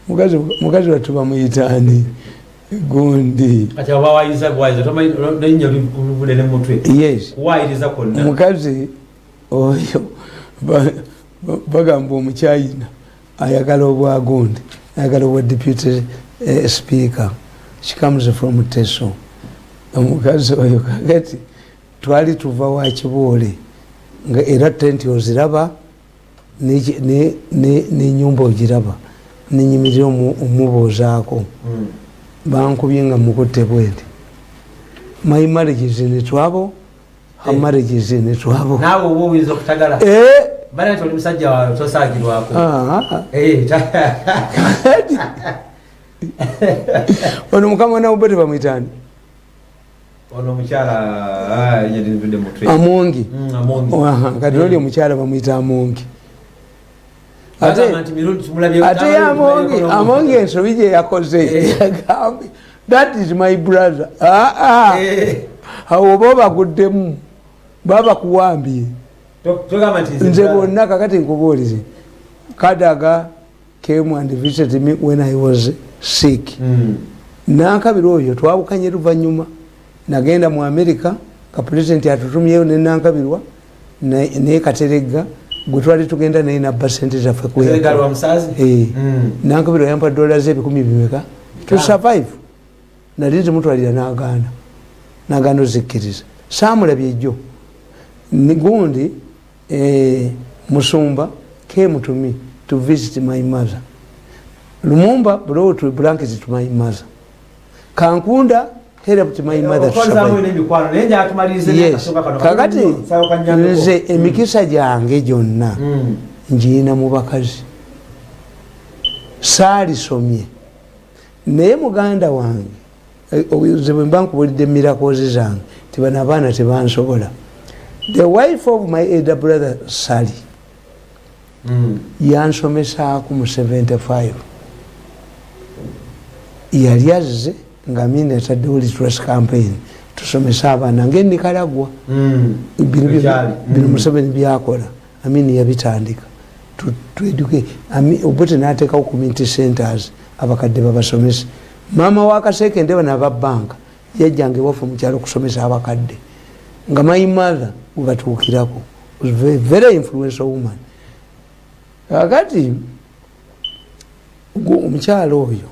Mukazi watu bamuyitani. Gundi. Ati abawayiza bwayiza tomanyinya bulele mutwe. Yes. Why is that called? Mukazi oyo bagamba omukyayina ayagala obwa Gundi, ayagala obwa deputy speaker. She comes from Teso. Omukazi oyo kagati twali tuva wa Kiboole nga era tenti oziraba ne nyumba ogiraba nenyimirira omubuuzaako bankubye nga mukutte bwenti. My marriages in twabo, her marriages in twabo. Nawe wo wizo kutagala. Bana toli musajja wa tosagirwako. Ono mukama na Obote bamwitani. Ono mukyala yali nvide mutwe. Amongi. Amongi. Kati oli omukyala bamwita Amongi. Ate Amongi ensobi gye yakoze yagambe. That is my brother. Awo baba kuddemu. Baba kuwambye. Nze bonna kakati nkubuulize. Kadaga came and visited me when I was sick. Nankabira oyo twabukanye luvannyuma. Nagenda mu America, ka president atutumyeyo ne nankabirwa ne Kateregga gwe twali tugenda naye nabba ssente zaffe kuyagalwa musazi. Nankabirwa yampa $10,000 bimeka to survive nali nzimutwalira n'agaana ozikkiriza saamulabye ejjo gundi Musumba came to me to visit my mother. Lumumba brought a blanket to my mother. Kankunda helped my mother to survive. Yes. Kakati nze emikisa gyange gyonna ngiina mu bakazi saalisomye naye muganda wange ze bwe mba nkubulidde mirakozi zange tibana abaana tebansobola. The wife of my elder brother Sally yansomesaako mu 75 yali azze nga mina yataddewo literacy campaign tusomesa abaana ng'ennikalagwa bino Museveni byakola Amini yabitandika obote n'ateekawo community centers abakadde babasomesa. Maama wa Kaseke Ndeba n'ababbanka yajjanga ewaffe mu kyalo okusomesa abakadde nga my mother ubatuukirako was very influential woman. Kakati omukyalo oyo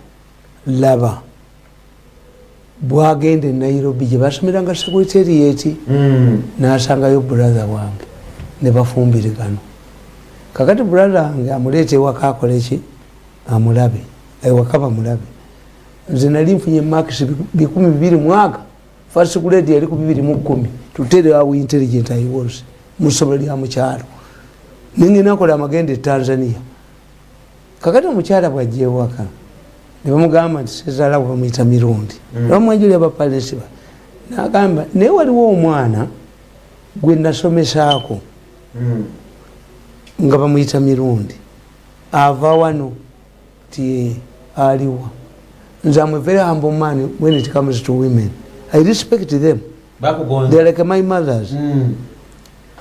laba bwagenda e Nairobi gye basomeranga secretariat n'asangayo brother wange ne bafumbirigano. Kakati brother wange amuleeta ewaka akoleki amulabe ewaka bamulabe. Nze nali nfunye marks 200 mwaka first grade yali ku 210 to tell how intelligent I was musobola lya mukyalo ningi nakola amagenda e Tanzania. Kakati omukyala bwajja ewaka ne bamugamba nti sezala bamuyita Mirundi bamwanjulira bapalesiba n'agamba naye waliwo omwana gwe nasomesaako nga bamuyita Mirundi ava wano ti aliwa. Nze am a very humble man when it comes to women. I respect them. They're like my mothers.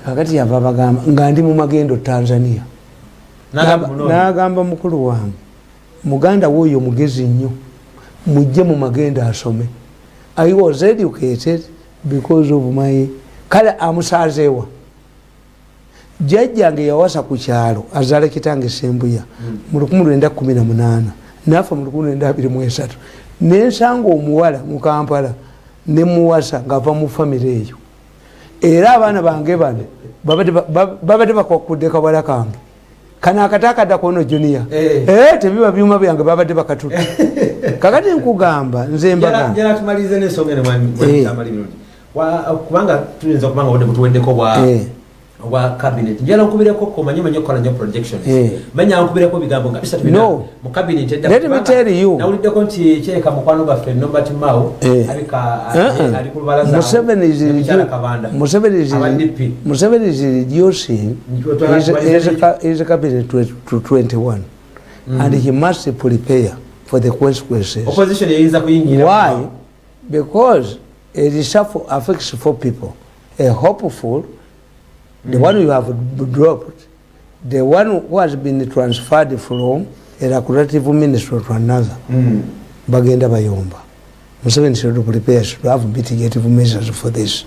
Kakati yava bagamba nga ndi mu magendo Tanzania. N'agamba mukulu wange muganda w'oyo mugezi nnyo mujje mu magendo asome. I was educated because of my kale amusaazeewa. Jjajjange yawasa ku kyalo azaala kitange Sembuya mu 1918 nafa mu 1923 nensanga omuwala mu Kampala ne muwasa ngava mu family eyo era abaana bange bano babadde bakwakkudde kabala kange kana akatakadda kono junior tebiba byuma byange babadde bakatuta. Kakati nkugamba nze mbaga jala tumalize n'ensonga ne Tamale Mirundi kubanga tuyinza okubanga wadde kutuweddeko wa cabinet njala nkubireko komanyi manyi okola nnyo projections manya nkubireko bigambo nga bisatu bina mu cabinet edda. Let me tell you nawuliddeko nti kyeka mukwano baffe Nobert Mao abika ali ku lubalaza Museveni is reducing his cabinet to 21 and he must prepare for the consequences. Opposition yeyinza kuyingira. Why? Because a reshuffle affects 4 people: a hopeful, the one you have dropped, the one who has been transferred from a lucrative minister to another. Bagenda bayomba. Museveni should prepare, should have mitigative measures for this.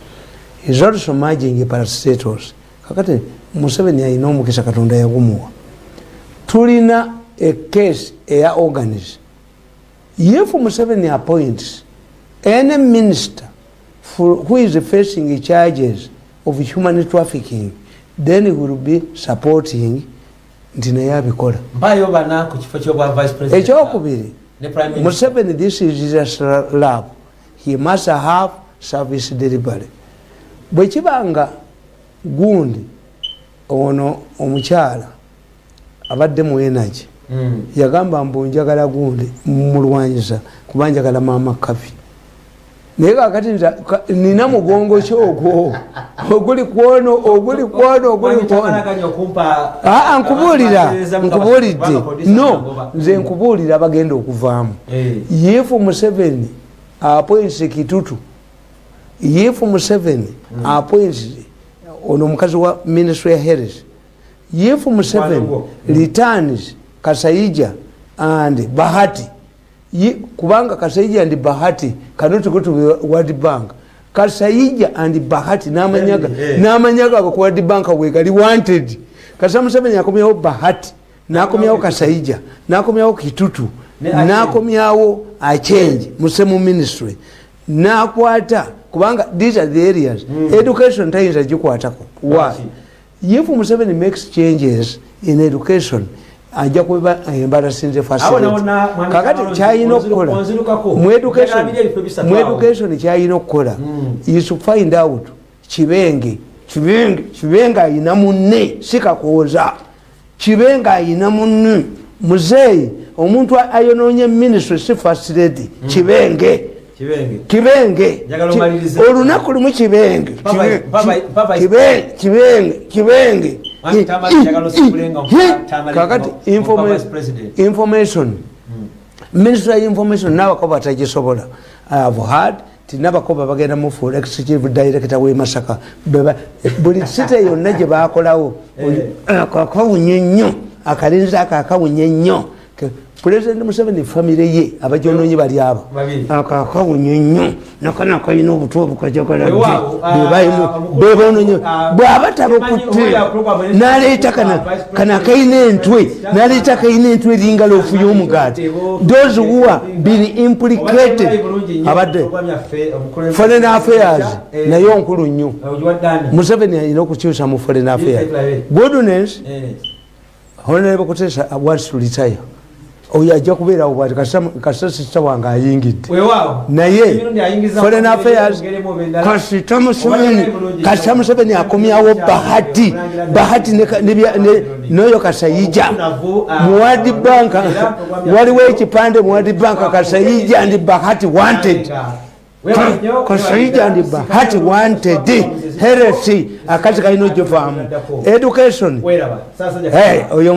He's also merging parastatals. Kakati Museveni ayina omukisa Katonda yagumuwa. Tulina a case eya organs. If Museveni appoints any minister who is facing charges of human trafficking, then he will be supporting ntina yabikola. Mbayo bana ku kifo ky'obwa vice president. Ekyokubiri, Museveni, this is his lab. He must have service delivery. Bwe kibanga gundi ono omukyala abadde mu energy yagamba mbu njagala gundi mulwanyisa kuba njagala maama kafi. Naye kakati nina mugongo kyogwo oguli kwono nkubuulidde nze nkubuulira bagenda okuvaamu. Yefu Museveni appoints Kitutu, yefu Museveni appoints ono omukazi wa ministry ya health, yefu Museveni returns Kasayija and Bahati. Kubanga Kasayija and Bahati cannot go to World Bank. Kasayija and Bahati namanyaga ku World Bank wegali wanted. Kasa Museveni yakomyawo Bahati, nakomyawo Kasayija, nakomyawo Kitutu, nakomyawo a change musemu ministry nakwata kubanga these are the areas education tayinza gikwatako why if Museveni makes changes in education ajja kuba embarasinze facility kakati kyayina okukola mu education kyayina okukola is to find out kibenga ayina munne sikakooza kibenga ayina munne muzeeyi omuntu ayononye ministry si first lady kibenge olunaku lumu kibenge kakati information ministry of information nabako batagisobola I have heard tinabako bagenda mu executive director we Masaka buli site yonna gye bakolawo akakawunye nnyo akalinza akakawunye nnyo President Museveni family ye abajononyi bali aba akakawunye nnyo nakana kayina obutu obukajagala bebononyo bwabatabokutte naleeta kana kayina entwe naleeta kayina entwe lingalofu y'omugati those who are been implicated abadde foreign affairs naye onkulu nnyo Museveni alina okukyusa mu foreign affairs goodness Honorable Kutesa wants to retire oyo ajja kubeera obwati kasita sista wange ayingidde naye foreign affairs kasita Museveni akomyawo bahati noyo Kasayija mu World Bank waliwo ekipande mu World Bank Kasayija and Bahati wanted Kasayija and Bahati wanted heresy akati kalina ogivaamu education oyo